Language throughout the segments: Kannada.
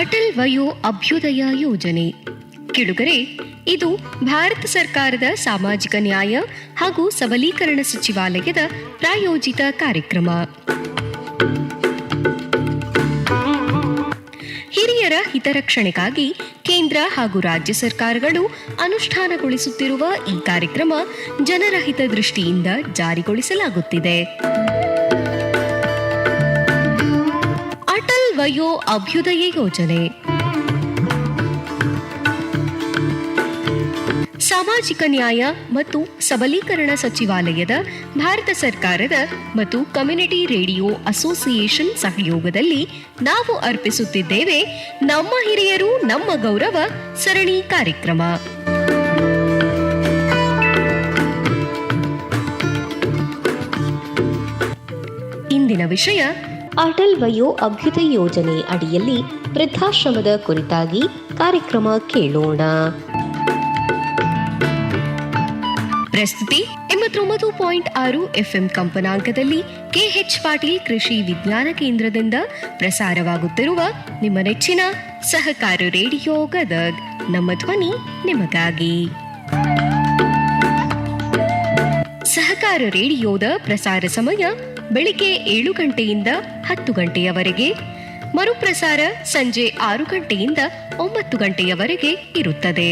ಅಟಲ್ ವಯೋ ಅಭ್ಯುದಯ ಯೋಜನೆ. ಕಿಡುಗರೆ, ಇದು ಭಾರತ ಸರ್ಕಾರದ ಸಾಮಾಜಿಕ ನ್ಯಾಯ ಹಾಗೂ ಸಬಲೀಕರಣ ಸಚಿವಾಲಯದ ಪ್ರಾಯೋಜಿತ ಕಾರ್ಯಕ್ರಮ. ಹಿರಿಯರ ಹಿತರಕ್ಷಣೆಗಾಗಿ ಕೇಂದ್ರ ಹಾಗೂ ರಾಜ್ಯ ಸರ್ಕಾರಗಳು ಅನುಷ್ಠಾನಗೊಳಿಸುತ್ತಿರುವ ಈ ಕಾರ್ಯಕ್ರಮ ಜನರ ಹಿತದೃಷ್ಟಿಯಿಂದ ಜಾರಿಗೊಳಿಸಲಾಗುತ್ತಿದೆ. ಅಟಲ್ ವಯೋ ಅಭ್ಯುದಯ ಯೋಜನೆ ಸಾಮಾಜಿಕ ನ್ಯಾಯ ಮತ್ತು ಸಬಲೀಕರಣ ಸಚಿವಾಲಯದ, ಭಾರತ ಸರ್ಕಾರದ ಮತ್ತು ಕಮ್ಯುನಿಟಿ ರೇಡಿಯೋ ಅಸೋಸಿಯೇಷನ್ ಸಹಯೋಗದಲ್ಲಿ ನಾವು ಅರ್ಪಿಸುತ್ತಿದ್ದೇವೆ ನಮ್ಮ ಹಿರಿಯರು ನಮ್ಮ ಗೌರವ ಸರಣಿ ಕಾರ್ಯಕ್ರಮ. ಇಂದಿನ ವಿಷಯ ಅಟಲ್ ವಯೋ ಅಭ್ಯುದಯ ಯೋಜನೆ ಅಡಿಯಲ್ಲಿ ವೃದ್ಧಾಶ್ರಮದ ಕುರಿತಾಗಿ ಕಾರ್ಯಕ್ರಮ ಕೇಳೋಣ. ಪ್ರಸ್ತುತಿ 89.6 FM ಕಂಪನಾಂಕದಲ್ಲಿ ಕೆಎಚ್ ಪಾಟೀಲ್ ಕೃಷಿ ವಿಜ್ಞಾನ ಕೇಂದ್ರದಿಂದ ಪ್ರಸಾರವಾಗುತ್ತಿರುವ ನಿಮ್ಮ ನೆಚ್ಚಿನ ಸಹಕಾರ ರೇಡಿಯೋ ಗದಗ್. ನಮ್ಮ ಧ್ವನಿ ನಿಮಗಾಗಿ. ಸಹಕಾರ ರೇಡಿಯೋದ ಪ್ರಸಾರ ಸಮಯ ಬೆಳಿಗ್ಗೆ 7 ಗಂಟೆಯಿಂದ 10 ಗಂಟೆಯವರೆಗೆ, ಮರುಪ್ರಸಾರ ಸಂಜೆ 6 ಗಂಟೆಯಿಂದ 9 ಗಂಟೆಯವರೆಗೆ ಇರುತ್ತದೆ.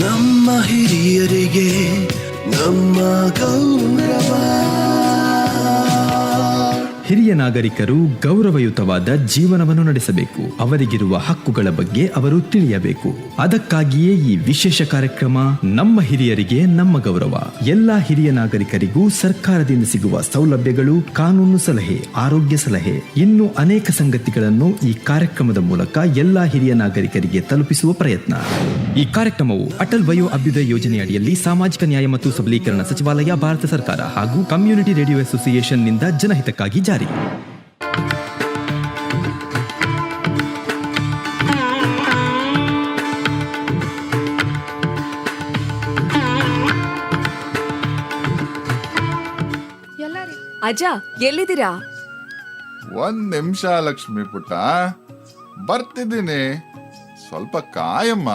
ನಮ್ಮ ಹಿರಿಯರಿಗೆ ನಮ್ಮ ಗೌರವ. ಹಿರಿಯ ನಾಗರಿಕರು ಗೌರವಯುತವಾದ ಜೀವನವನ್ನು ನಡೆಸಬೇಕು. ಅವರಿಗಿರುವ ಹಕ್ಕುಗಳ ಬಗ್ಗೆ ಅವರು ತಿಳಿಯಬೇಕು. ಅದಕ್ಕಾಗಿಯೇ ಈ ವಿಶೇಷ ಕಾರ್ಯಕ್ರಮ ನಮ್ಮ ಹಿರಿಯರಿಗೆ ನಮ್ಮ ಗೌರವ. ಎಲ್ಲಾ ಹಿರಿಯ ನಾಗರಿಕರಿಗೂ ಸರ್ಕಾರದಿಂದ ಸಿಗುವ ಸೌಲಭ್ಯಗಳು, ಕಾನೂನು ಸಲಹೆ, ಆರೋಗ್ಯ ಸಲಹೆ, ಇನ್ನು ಅನೇಕ ಸಂಗತಿಗಳನ್ನು ಈ ಕಾರ್ಯಕ್ರಮದ ಮೂಲಕ ಎಲ್ಲಾ ಹಿರಿಯ ನಾಗರಿಕರಿಗೆ ತಲುಪಿಸುವ ಪ್ರಯತ್ನ. ಈ ಕಾರ್ಯಕ್ರಮವು ಅಟಲ್ ವಯೋ ಅಭ್ಯುದಯ ಯೋಜನೆ ಅಡಿಯಲ್ಲಿ ಸಾಮಾಜಿಕ ನ್ಯಾಯ ಮತ್ತು ಸಬಲೀಕರಣ ಸಚಿವಾಲಯ, ಭಾರತ ಸರ್ಕಾರ ಹಾಗೂ ಕಮ್ಯುನಿಟಿ ರೇಡಿಯೋ ಅಸೋಸಿಯೇಷನ್ ನಿಂದ ಜನಹಿತಕ್ಕಾಗಿ ಜಾರಿ. ಅಜ್ಜ, ಎಲ್ಲಿದ್ದೀರಾ? ಒಂದ್ ನಿಮಿಷ ಲಕ್ಷ್ಮಿ ಪುಟ್ಟ, ಬರ್ತಿದ್ದೀನಿ, ಸ್ವಲ್ಪ ಕಾಯಮ್ಮ.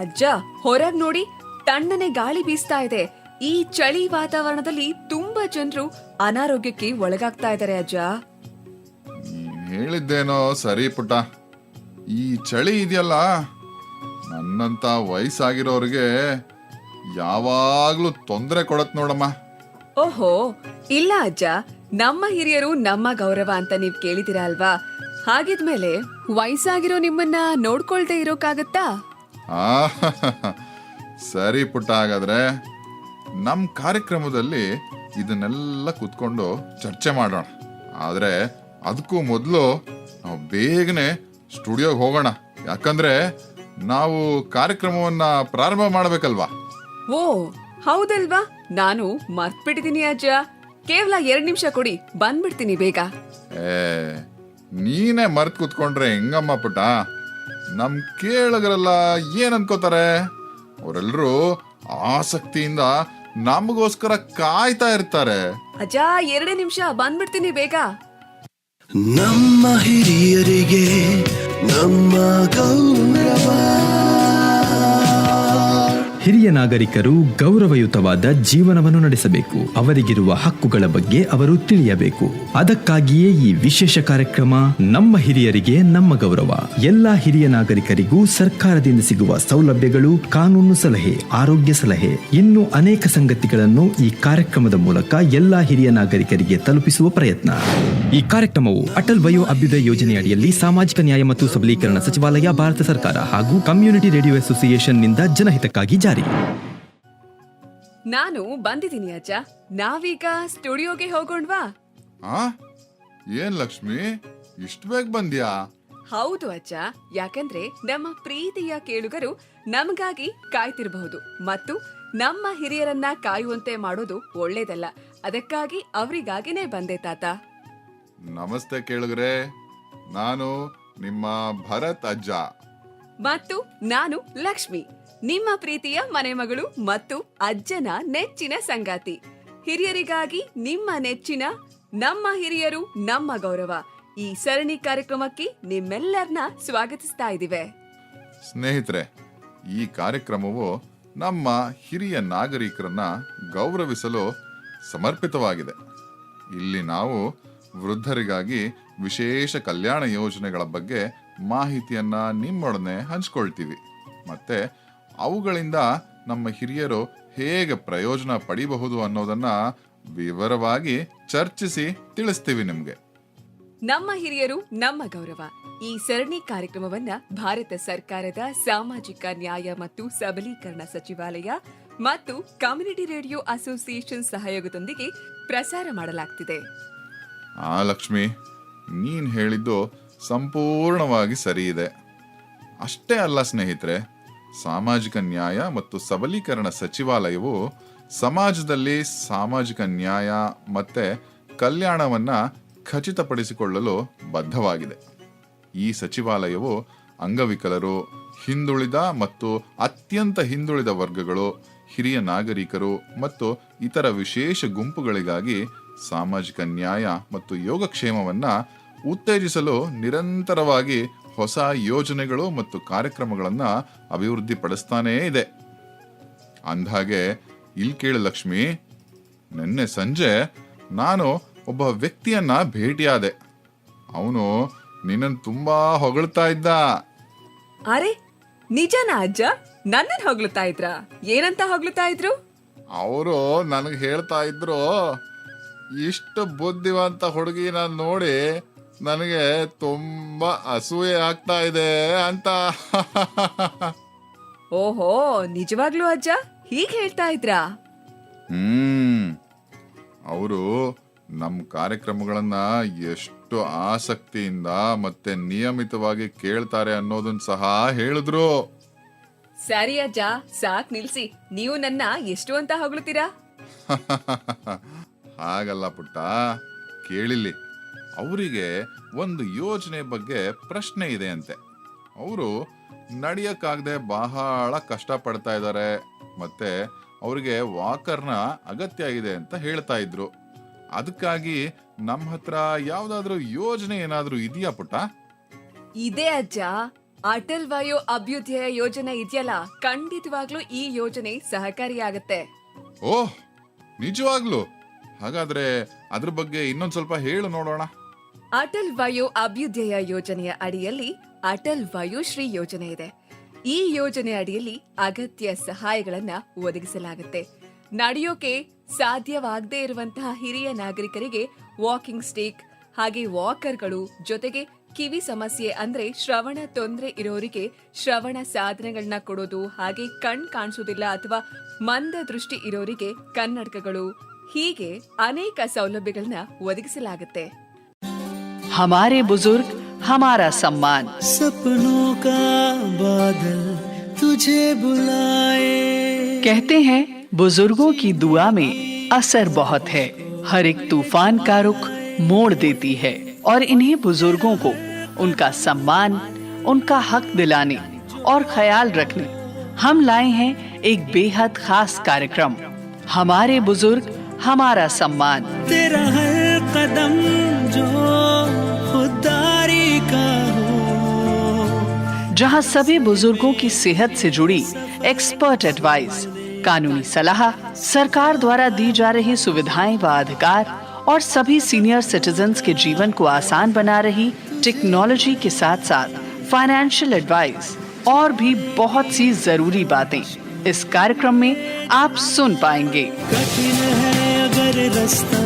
ಅಜ್ಜ, ಹೊರಗ್ ನೋಡಿ, ತಣ್ಣನೆ ಗಾಳಿ ಬೀಸ್ತಾ ಇದೆ. ಈ ಚಳಿ ವಾತಾವರಣದಲ್ಲಿ ತುಂಬಾ ಜನರು ಅನಾರೋಗ್ಯಕ್ಕೆ ಒಳಗಾಗ್ತಾ ಇದ್ದಾರೆ ಅಜ್ಜ. ಹೇಳಿದ್ದೇನೋ ಸರಿ ಪುಟ್ಟ, ಈ ಚಳಿ ಇದೆಯಲ್ಲ, ನನ್ನಂತ ವಯಸ್ಸಾಗಿರೋರಿಗೆ ಯಾವಾಗ್ಲೂ ತೊಂದರೆ ಕೊಡತ್ ನೋಡಮ್ಮ. ಓಹೋ, ಇಲ್ಲ ಅಜ್ಜ, ನಮ್ಮ ಹಿರಿಯರು ನಮ್ಮ ಗೌರವ ಅಂತ ನೀವ್ ಕೇಳಿದಿರ ಅಲ್ವಾ? ಹಾಗಿದ್ಮೇಲೆ ವಯಸ್ಸಾಗಿರೋ ನಿಮ್ಮನ್ನ ನೋಡ್ಕೊಳ್ದೆ ಇರೋಕಾಗತ್ತಾ? ಸರಿ ಪುಟ್ಟ, ಹಾಗಾದ್ರೆ ನಮ್ ಕಾರ್ಯಕ್ರಮದಲ್ಲಿ ಇದನ್ನೆಲ್ಲ ಕೂತ್ಕೊಂಡು ಚರ್ಚೆ ಮಾಡೋಣ. ಆದ್ರೆ ಅದಕ್ಕೂ ಮೊದಲು ನಾವು ಬೇಗನೆ ಸ್ಟುಡಿಯೋಗೆ ಹೋಗೋಣ, ಯಾಕಂದ್ರೆ ನಾವು ಕಾರ್ಯಕ್ರಮವನ್ನ ಪ್ರಾರಂಭ ಮಾಡ್ಬೇಕಲ್ವಾ? ಓ ಹೌದಲ್ವಾ, ನಾನು ಮರ್ತ್ಬಿಟ್ಟಿದೀನಿ ಅಜ್ಜ. ಕೇವಲ 2 ನಿಮಿಷ ಕೊಡಿ, ಬಂದ್ಬಿಡ್ತೀನಿ ಬೇಗ. ನೀನೇ ಮರ್ತ್ ಕೂತ್ಕೊಂಡ್ರೆ ಹೆಂಗಮ್ಮ ಪುಟ್ಟ? ನಮ್ ಕೇಳಗರೆಲ್ಲ ಏನ್ ಅನ್ಕೋತಾರೆ? ಅವರೆಲ್ಲರೂ ಆಸಕ್ತಿಯಿಂದ ನಮಗೋಸ್ಕರ ಕಾಯ್ತಾ ಇರ್ತಾರೆ. ಅಜ್ಜ, 2 ನಿಮಿಷ, ಬಂದ್ಬಿಡ್ತೀನಿ ಬೇಗ. ನಮ್ಮ ಹಿರಿಯರಿಗೆ ನಮ್ಮ ಗೌರವ. ಹಿರಿಯ ನಾಗರಿಕರು ಗೌರವಯುತವಾದ ಜೀವನವನ್ನು ನಡೆಸಬೇಕು. ಅವರಿಗಿರುವ ಹಕ್ಕುಗಳ ಬಗ್ಗೆ ಅವರು ತಿಳಿಯಬೇಕು. ಅದಕ್ಕಾಗಿಯೇ ಈ ವಿಶೇಷ ಕಾರ್ಯಕ್ರಮ ನಮ್ಮ ಹಿರಿಯರಿಗೆ ನಮ್ಮ ಗೌರವ. ಎಲ್ಲಾ ಹಿರಿಯ ನಾಗರಿಕರಿಗೂ ಸರ್ಕಾರದಿಂದ ಸಿಗುವ ಸೌಲಭ್ಯಗಳು, ಕಾನೂನು ಸಲಹೆ, ಆರೋಗ್ಯ ಸಲಹೆ, ಇನ್ನು ಅನೇಕ ಸಂಗತಿಗಳನ್ನು ಈ ಕಾರ್ಯಕ್ರಮದ ಮೂಲಕ ಎಲ್ಲಾ ಹಿರಿಯ ನಾಗರಿಕರಿಗೆ ತಲುಪಿಸುವ ಪ್ರಯತ್ನ. ಈ ಕಾರ್ಯಕ್ರಮವು ಅಟಲ್ ವಯೋ ಅಭ್ಯುದಯ ಯೋಜನೆ ಅಡಿಯಲ್ಲಿ ಸಾಮಾಜಿಕ ನ್ಯಾಯ ಮತ್ತು ಸಬಲೀಕರಣ ಸಚಿವಾಲಯ, ಭಾರತ ಸರ್ಕಾರ ಹಾಗೂ ಕಮ್ಯುನಿಟಿ ರೇಡಿಯೋ ಅಸೋಸಿಯೇಷನ್ ನಿಂದ ಜನಹಿತಕ್ಕಾಗಿ ಜಾರಿ. ನಾನು ಬಂದಿದ್ದೀನಿ ಅಜ್ಜ, ನಾವೀಗ ಸ್ಟುಡಿಯೋಗೆ ಹೋಗೋಣವಾ? ಏನ್ ಲಕ್ಷ್ಮಿ, ಇಷ್ಟು ಬೇಗ ಬಂದ್ಯಾ? ಹೌದು ಅಜ್ಜ, ಯಾಕಂದ್ರೆ ನಮ್ಮ ಪ್ರೀತಿಯ ಕೇಳುಗರು ನಮಗಾಗಿ ಕಾಯ್ತಿರಬಹುದು ಮತ್ತು ನಮ್ಮ ಹಿರಿಯರನ್ನ ಕಾಯುವಂತೆ ಮಾಡೋದು ಒಳ್ಳೇದಲ್ಲ. ಅದಕ್ಕಾಗಿ ಅವರಿಗಾಗಿನೇ ಬಂದೆ ತಾತ. ನಮಸ್ತೆ ಕೇಳುಗರೆ, ನಾನು ನಿಮ್ಮ ಭರತ್ ಅಜ್ಜ. ಮತ್ತು ನಾನು ಲಕ್ಷ್ಮಿ. ನಿಮ್ಮ ಪ್ರೀತಿಯ ಮನೆ ಮಗಳು ಮತ್ತು ಅಜ್ಜನ ನೆಚ್ಚಿನ ಸಂಗಾತಿ. ಹಿರಿಯರಿಗಾಗಿ ನಿಮ್ಮ ನೆಚ್ಚಿನ ನಮ್ಮ ಹಿರಿಯರು ನಮ್ಮ ಗೌರವ ಈ ಸರಣಿ ಕಾರ್ಯಕ್ರಮಕ್ಕೆ ನಿಮ್ಮೆಲ್ಲರನ್ನ ಸ್ವಾಗತಿಸ್ತಾ ಇದ್ದೀವಿ. ಸ್ನೇಹಿತರೆ, ಈ ಕಾರ್ಯಕ್ರಮವು ನಮ್ಮ ಹಿರಿಯ ನಾಗರಿಕರನ್ನ ಗೌರವಿಸಲು ಸಮರ್ಪಿತವಾಗಿದೆ. ಇಲ್ಲಿ ನಾವು ವೃದ್ಧರಿಗಾಗಿ ವಿಶೇಷ ಕಲ್ಯಾಣ ಯೋಜನೆಗಳ ಬಗ್ಗೆ ಮಾಹಿತಿಯನ್ನ ನಿಮ್ಮೊಡನೆ ಹಂಚ್ಕೊಳ್ತೀವಿ. ಮತ್ತೆ ಅವುಗಳಿಂದ ನಮ್ಮ ಹಿರಿಯರು ಹೇಗೆ ಪ್ರಯೋಜನ ಪಡಿಬಹುದು ಅನ್ನೋದನ್ನ ವಿವರವಾಗಿ ಚರ್ಚಿಸಿ ತಿಳಿಸ್ತೀವಿ ನಿಮ್ಗೆ. ನಮ್ಮ ಹಿರಿಯರು ನಮ್ಮ ಗೌರವ ಈ ಸರಣಿ ಕಾರ್ಯಕ್ರಮವನ್ನ ಭಾರತ ಸರ್ಕಾರದ ಸಾಮಾಜಿಕ ನ್ಯಾಯ ಮತ್ತು ಸಬಲೀಕರಣ ಸಚಿವಾಲಯ ಮತ್ತು ಕಮ್ಯುನಿಟಿ ರೇಡಿಯೋ ಅಸೋಸಿಯೇಷನ್ ಸಹಯೋಗದೊಂದಿಗೆ ಪ್ರಸಾರ ಮಾಡಲಾಗ್ತಿದೆ. ಲಕ್ಷ್ಮಿ, ನೀನ್ ಹೇಳಿದ್ದು ಸಂಪೂರ್ಣವಾಗಿ ಸರಿ ಇದೆ. ಅಷ್ಟೇ ಅಲ್ಲ ಸ್ನೇಹಿತರೆ, ಸಾಮಾಜಿಕ ನ್ಯಾಯ ಮತ್ತು ಸಬಲೀಕರಣ ಸಚಿವಾಲಯವು ಸಮಾಜದಲ್ಲಿ ಸಾಮಾಜಿಕ ನ್ಯಾಯ ಮತ್ತೆ ಕಲ್ಯಾಣವನ್ನ ಖಚಿತಪಡಿಸಿಕೊಳ್ಳಲು ಬದ್ಧವಾಗಿದೆ. ಈ ಸಚಿವಾಲಯವು ಅಂಗವಿಕಲರು, ಹಿಂದುಳಿದ ಮತ್ತು ಅತ್ಯಂತ ಹಿಂದುಳಿದ ವರ್ಗಗಳು, ಹಿರಿಯ ನಾಗರಿಕರು ಮತ್ತು ಇತರ ವಿಶೇಷ ಗುಂಪುಗಳಿಗಾಗಿ ಸಾಮಾಜಿಕ ನ್ಯಾಯ ಮತ್ತು ಯೋಗಕ್ಷೇಮವನ್ನ ಉತ್ತೇಜಿಸಲು ನಿರಂತರವಾಗಿ ಹೊಸ ಯೋಜನೆಗಳು ಮತ್ತು ಕಾರ್ಯಕ್ರಮಗಳನ್ನ ಅಭಿವೃದ್ಧಿಪಡಿಸ್ತಾನೇ ಇದೆ. ಅಂದ್ಹಾಗೆ ಇಲ್ಲಿ ಕೇಳು ಲಕ್ಷ್ಮಿ, ನಿನ್ನೆ ಸಂಜೆ ನಾನು ಒಬ್ಬ ವ್ಯಕ್ತಿಯನ್ನ ಭೇಟಿಯಾದೆ. ಅವನು ನಿನ್ನನ್ನು ತುಂಬಾ ಹೊಗಳ್ತಾ ಇದ್ದ. ಅರೆ, ನಿಜನಾ ಅಜ್ಜ? ನನ್ನನ್ನು ಹೊಗಳ್ತಾ ಇದ್ರ? ಏನಂತ ಹೊಗಳ್ತಾ ಇದ್ರು? ಅವರು ನನಗೆ ಹೇಳ್ತಾ ಇದ್ರು, ಇಷ್ಟು ಬುದ್ಧಿವಂತ ಹುಡುಗಿನ ನೋಡಿ ನನಗೆ ತುಂಬಾ ಅಸೂಯೆ ಆಗ್ತಾ ಇದೆ ಅಂತ. ಓಹೋ, ನಿಜವಾಗ್ಲೂ ಅಜ್ಜ ಹೀಗ್ ಹೇಳ್ತಾ ಇದ್ರಾ? ಅವರು ನಮ್ಮ ಕಾರ್ಯಕ್ರಮಗಳನ್ನ ಎಷ್ಟು ಆಸಕ್ತಿಯಿಂದ ಮತ್ತೆ ನಿಯಮಿತವಾಗಿ ಕೇಳ್ತಾರೆ ಅನ್ನೋದನ್ನ ಸಹ ಹೇಳಿದ್ರು. ಸರಿ ಅಜ್ಜ, ಸಾಕ್ ನಿಲ್ಸಿ. ನೀವು ನನ್ನ ಎಷ್ಟು ಅಂತ ಹೊಗಳ್ತೀರಾ? ಹಾಗಲ್ಲ ಪುಟ್ಟ, ಕೇಳಿಲ್ಲಿ. ಅವರಿಗೆ ಒಂದು ಯೋಜನೆ ಬಗ್ಗೆ ಪ್ರಶ್ನೆ ಇದೆ ಅಂತೆ. ಅವರು ನಡೆಯಕ್ಕಾಗದೆ ಬಹಳ ಕಷ್ಟ ಪಡ್ತಾ ಇದ್ದಾರೆ, ಮತ್ತೆ ಅವರಿಗೆ ವಾಕರ್ನ ಅಗತ್ಯ ಇದೆ ಅಂತ ಹೇಳ್ತಾ ಇದ್ರು. ಅದಕ್ಕಾಗಿ ನಮ್ಮ ಹತ್ರ ಯಾವ್ದಾದ್ರು ಯೋಜನೆ ಏನಾದ್ರೂ ಇದೆಯಾ ಪುಟ್ಟ? ಇದೆ ಅಜ್ಜ, ಅಟಲ್ ವಯೋ ಅಭ್ಯುದಯ ಯೋಜನೆ ಇದೆಯಲ್ಲ, ಖಂಡಿತವಾಗ್ಲೂ ಈ ಯೋಜನೆ ಸಹಕಾರಿಯಾಗತ್ತೆ. ಓಹ್, ನಿಜವಾಗ್ಲು? ಹಾಗಾದ್ರೆ ಅದ್ರ ಬಗ್ಗೆ ಇನ್ನೊಂದ್ ಸ್ವಲ್ಪ ಹೇಳು ನೋಡೋಣ. ಅಟಲ್ ವಯೋ ಅಭ್ಯುದಯ ಯೋಜನೆಯ ಅಡಿಯಲ್ಲಿ ಅಟಲ್ ವಯೋಶ್ರೀ ಯೋಜನೆ ಇದೆ. ಈ ಯೋಜನೆ ಅಡಿಯಲ್ಲಿ ಅಗತ್ಯ ಸಹಾಯಗಳನ್ನ ಒದಗಿಸಲಾಗುತ್ತೆ. ನಡೆಯೋಕೆ ಸಾಧ್ಯವಾಗದೇ ಇರುವಂತಹ ಹಿರಿಯ ನಾಗರಿಕರಿಗೆ ವಾಕಿಂಗ್ ಸ್ಟಿಕ್, ಹಾಗೆ ವಾಕರ್ಗಳು, ಜೊತೆಗೆ ಕಿವಿ ಸಮಸ್ಯೆ ಅಂದ್ರೆ ಶ್ರವಣ ತೊಂದರೆ ಇರೋರಿಗೆ ಶ್ರವಣ ಸಾಧನಗಳನ್ನ ಕೊಡೋದು, ಹಾಗೆ ಕಣ್ ಕಾಣಿಸೋದಿಲ್ಲ ಅಥವಾ ಮಂದ ದೃಷ್ಟಿ ಇರೋರಿಗೆ ಕನ್ನಡಕಗಳು, ಹೀಗೆ ಅನೇಕ ಸೌಲಭ್ಯಗಳನ್ನ ಒದಗಿಸಲಾಗುತ್ತೆ. हमारे बुजुर्ग हमारा सम्मान. सपनों का बादल तुझे बुलाए. कहते हैं बुजुर्गों की दुआ में असर बहुत है. हर एक तूफान का रुख मोड़ देती है और इन्हीं बुजुर्गों को उनका सम्मान, उनका हक दिलाने और ख्याल रखने हम लाए हैं एक बेहद खास कार्यक्रम, हमारे बुजुर्ग हमारा सम्मान. तेरा हर कदम जो खुदारी का हो, जहां सभी बुजुर्गों की सेहत से जुड़ी एक्सपर्ट एडवाइस, कानूनी सलाह, सरकार द्वारा दी जा रही सुविधाएं व अधिकार और सभी सीनियर सिटीजन्स के जीवन को आसान बना रही टेक्नोलॉजी के साथ साथ फाइनेंशियल एडवाइस और भी बहुत सी जरूरी बातें इस कार्यक्रम में आप सुन पाएंगे. कठिन है अगर रास्ता,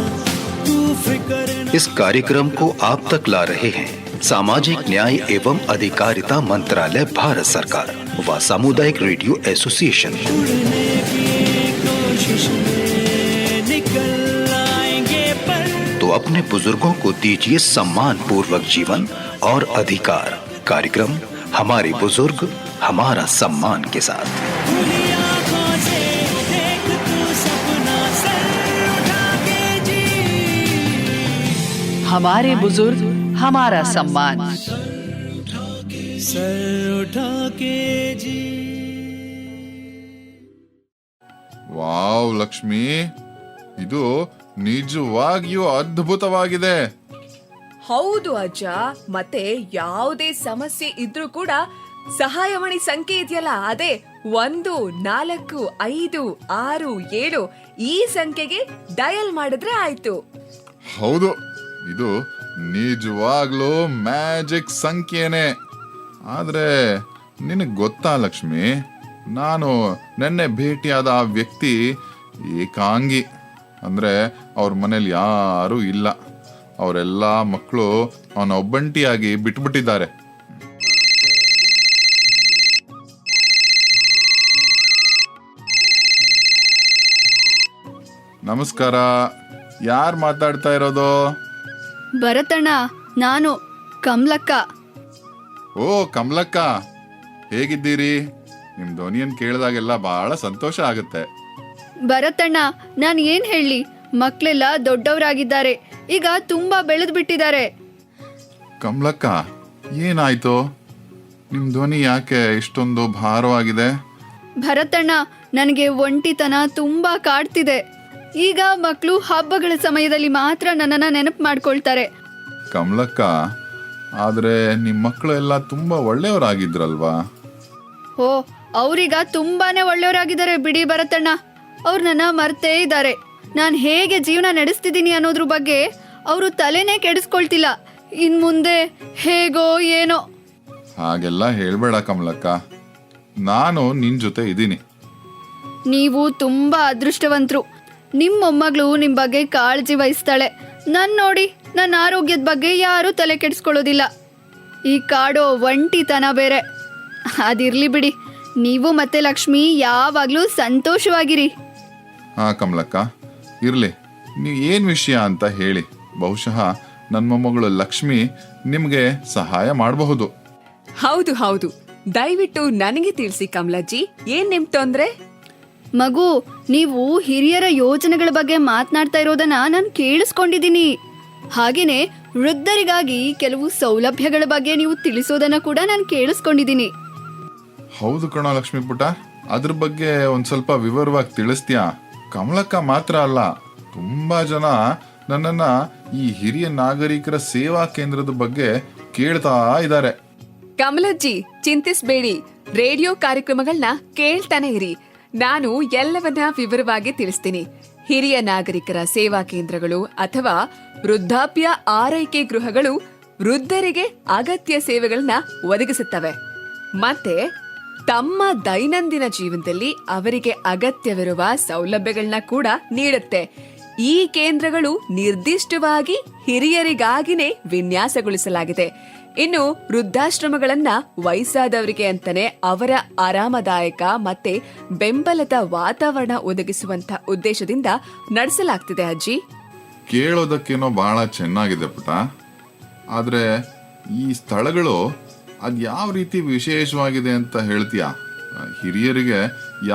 तू फिक्र न. इस कार्यक्रम को आप तक ला रहे हैं सामाजिक न्याय एवं अधिकारिता मंत्रालय, भारत सरकार व सामुदायिक रेडियो एसोसिएशन. उड़ने की कोशिश में निकल आएंगे पर. तो अपने बुजुर्गों को दीजिए सम्मान पूर्वक जीवन और अधिकार. कार्यक्रम हमारे बुजुर्ग हमारा सम्मान के साथ. खुली आँखों से देख तू सपना, सर उठा के जी. हमारे बुजुर्ग हमारा सम्मान. सर उठा के जी. ವಾವ್ ಲಕ್ಷ್ಮಿ, ಇದು ನಿಜವಾಗಿಯೂ ಅದ್ಭುತವಾಗಿದೆ. ಹೌದು ಅಜ್ಜ. ಮತ್ತೆ ಯಾವುದೇ ಸಮಸ್ಯೆ ಇದ್ರೂ ಕೂಡ ಸಹಾಯವಾಣಿ ಸಂಖ್ಯೆ ಇದೆಯಲ್ಲ, ಅದೇ 14567 ಈ ಸಂಖ್ಯೆಗೆ ಡಯಲ್ ಮಾಡಿದ್ರೆ ಆಯ್ತು. ಹೌದು, ಇದು ನಿಜವಾಗ್ಲೂ ಮ್ಯಾಜಿಕ್ ಸಂಖ್ಯೆನೇ. ಆದ್ರೆ ನಿನಗೆ ಗೊತ್ತಾ ಲಕ್ಷ್ಮಿ, ನಾನು ನೆನ್ನೆ ಭೇಟಿಯಾದ ಆ ವ್ಯಕ್ತಿ ಏಕಾಂಗಿ. ಅಂದ್ರೆ ಅವ್ರ ಮನೇಲಿ ಯಾರೂ ಇಲ್ಲ. ಅವರೆಲ್ಲ ಮಕ್ಕಳು ಅವನ ಒಬ್ಬಂಟಿಯಾಗಿ ಬಿಟ್ಬಿಟ್ಟಿದ್ದಾರೆ. ನಮಸ್ಕಾರ, ಯಾರು ಮಾತಾಡ್ತಾ ಇರೋದು? ಭರತಣ್ಣ, ನಾನು ಕಮಲಕ್ಕ. ಓ ಕಮಲಕ್ಕ, ಹೇಗಿದ್ದೀರಿ? ನಿಮ್ ಧ್ವನಿಯನ್ ಕೇಳಿದಾಗೆಲ್ಲ ಬಹಳ ಸಂತೋಷ ಆಗುತ್ತೆ. ಭರತಣ್ಣ, ನಾನು ಏನ್ ಹೇಳಿ, ಮಕ್ಕಳೆಲ್ಲ ದೊಡ್ಡವರಾಗಿದ್ದಾರೆ, ಈಗ ತುಂಬಾ ಬೆಳೆದು ಬಿಟ್ಟಿದ್ದಾರೆ. ಕಮಲಕ್ಕ, ಏನಾಯ್ತು? ನಿಮ್ ಧ್ವನಿ ಯಾಕೆ ಇಷ್ಟೊಂದು ಭಾರವಾಗಿದೆ? ಭರತಣ್ಣ, ನನಗೆ ಒಂಟಿತನ ತುಂಬಾ ಕಾಡ್ತಿದೆ. ಈಗ ಮಕ್ಕಳು ಹಬ್ಬಗಳ ಸಮಯದಲ್ಲಿ ಮಾತ್ರ ನನ್ನನ್ನ ನೆನಪು ಮಾಡ್ಕೊಳ್ತಾರೆ. ಕಮಲಕ್ಕ, ಆದ್ರೆ ನಿಮ್ ಮಕ್ಕಳು ಎಲ್ಲ ತುಂಬಾ ಒಳ್ಳೆಯವರಾಗಿದ್ರಲ್ವಾ? ಓ, ಅವ್ರೀಗ ತುಂಬಾನೇ ಒಳ್ಳೆಯವರಾಗಿದ್ದಾರೆ ಬಿಡಿ ಭರತಣ್ಣ. ಅವ್ರು ನನ್ನ ಮರ್ತೇ ಇದ್ದಾರೆ. ನಾನು ಹೇಗೆ ಜೀವನ ನಡೆಸ್ತಿದ್ದೀನಿ ಅನ್ನೋದ್ರ ಬಗ್ಗೆ ಅವರು ತಲೆನೇ ಕೆಡಿಸ್ಕೊಳ್ತಿಲ್ಲ. ಇನ್ ಮುಂದೆ ಹೇಗೋ ಏನೋ. ಹಾಗೆಲ್ಲ ಹೇಳ್ಬೇಡ ಕಮಲಕ್ಕ, ನಾನು ನಿನ್ ಜೊತೆ ಇದ್ದೀನಿ. ನೀವು ತುಂಬಾ ಅದೃಷ್ಟವಂತರು. ನಿಮ್ಮ ಮೊಮ್ಮಗಳು ನಿಮ್ಮ ಬಗ್ಗೆ ಕಾಳಜಿ ವಹಿಸ್ತಾಳೆ. ನಾನು ನೋಡಿ, ನನ್ನ ಆರೋಗ್ಯದ ಬಗ್ಗೆ ಯಾರೂ ತಲೆ ಕೆಡಿಸ್ಕೊಳ್ಳೋದಿಲ್ಲ. ಈ ಕಾಡೋ ಒಂಟಿತನ ಬೇರೆ. ಅದಿರ್ಲಿ ಬಿಡಿ, ನೀವು ಮತ್ತೆ ಲಕ್ಷ್ಮಿ ಯಾವಾಗಲೂ ಸಂತೋಷವಾಗಿರಿ. ಹಾ ಕಮಲಕ್ಕ, ಇರ್ಲಿ. ನೀವು ಏನ್ ವಿಷಯ ಅಂತ ಹೇಳಿ. ಬಹುಶಃ ನನ್ನ ಮೊಮ್ಮಗಳು ಲಕ್ಷ್ಮಿ ನಿಮ್ಗೆ ಸಹಾಯ ಮಾಡಬಹುದು. ಹೌದು ಹೌದು, ದಯವಿಟ್ಟು ನನಗೆ ತಿಳಿಸಿ ಕಮಲಜ್ಜಿ, ಏನ್ ನಿಮ್ ತೊಂದ್ರೆ? ಮಗು, ನೀವು ಹಿರಿಯರ ಯೋಜನೆಗಳ ಬಗ್ಗೆ ಮಾತನಾಡ್ತಾ ಇರೋದನ್ನ ನಾನು ಕೇಳಿಸ್ಕೊಂಡಿದ್ದೀನಿ. ಹಾಗೇನೆ ವೃದ್ಧರಿಗಾಗಿ ಕೆಲವು ಸೌಲಭ್ಯಗಳ ಬಗ್ಗೆ ನೀವು ತಿಳಿಸೋದನ್ನ ಕೂಡ ನಾನು ಕೇಳಿಸ್ಕೊಂಡಿದ್ದೀನಿ. ಹೌದು ಕಣೋ ಲಕ್ಷ್ಮೀ ಪುಟ, ಅದ್ರ ಬಗ್ಗೆ ಒಂದ್ ಸ್ವಲ್ಪ ವಿವರವಾಗಿ ತಿಳಿಸ್ತೀಯಾ? ಕಮಲಕ್ಕ ಮಾತ್ರ ಅಲ್ಲ, ತುಂಬಾ ಜನ ನನ್ನನ್ನ ಈ ಹಿರಿಯ ನಾಗರಿಕರ ಸೇವಾ ಕೇಂದ್ರದ ಬಗ್ಗೆ ಕೇಳ್ತಾ ಇದ್ದಾರೆ. ಕಮಲಜ್ಜಿ, ಚಿಂತಿಸ್ಬೇಡಿ. ರೇಡಿಯೋ ಕಾರ್ಯಕ್ರಮಗಳನ್ನ ಕೇಳ್ತಾನೆ ಇರಿ. ನಾನು ಎಲ್ಲವನ್ನ ವಿವರವಾಗಿ ತಿಳಿಸ್ತೀನಿ. ಹಿರಿಯ ನಾಗರಿಕರ ಸೇವಾ ಕೇಂದ್ರಗಳು ಅಥವಾ ವೃದ್ಧಾಪ್ಯ ಆರೈಕೆ ಗೃಹಗಳು ವೃದ್ಧರಿಗೆ ಅಗತ್ಯ ಸೇವೆಗಳನ್ನ ಒದಗಿಸುತ್ತವೆ. ಮತ್ತೆ ತಮ್ಮ ದೈನಂದಿನ ಜೀವನದಲ್ಲಿ ಅವರಿಗೆ ಅಗತ್ಯವಿರುವ ಸೌಲಭ್ಯಗಳನ್ನ ಕೂಡ ನೀಡುತ್ತೆ. ಈ ಕೇಂದ್ರಗಳು ನಿರ್ದಿಷ್ಟವಾಗಿ ಹಿರಿಯರಿಗಾಗಿನೇ ವಿನ್ಯಾಸಗೊಳಿಸಲಾಗಿದೆ. ಇನ್ನು ವೃದ್ಧಾಶ್ರಮಗಳನ್ನ ವಯಸ್ಸಾದವರಿಗೆ ಅಂತಾನೆ ಅವರ ಆರಾಮದಾಯಕ ಮತ್ತೆ ಬೆಂಬಲದ ವಾತಾವರಣ ಒದಗಿಸುವಂತ ಉದ್ದೇಶದಿಂದ ನಡೆಸಲಾಗ್ತಿದೆ ಅಜ್ಜಿ. ಕೇಳೋದಕ್ಕೇನೋ ಬಹಳ ಚೆನ್ನಾಗಿದೆ ಪುಟ, ಆದ್ರೆ ಈ ಸ್ಥಳಗಳು ಅದ್ ಯಾವ ರೀತಿ ವಿಶೇಷವಾಗಿದೆ ಅಂತ ಹೇಳ್ತೀಯಾ? ಹಿರಿಯರಿಗೆ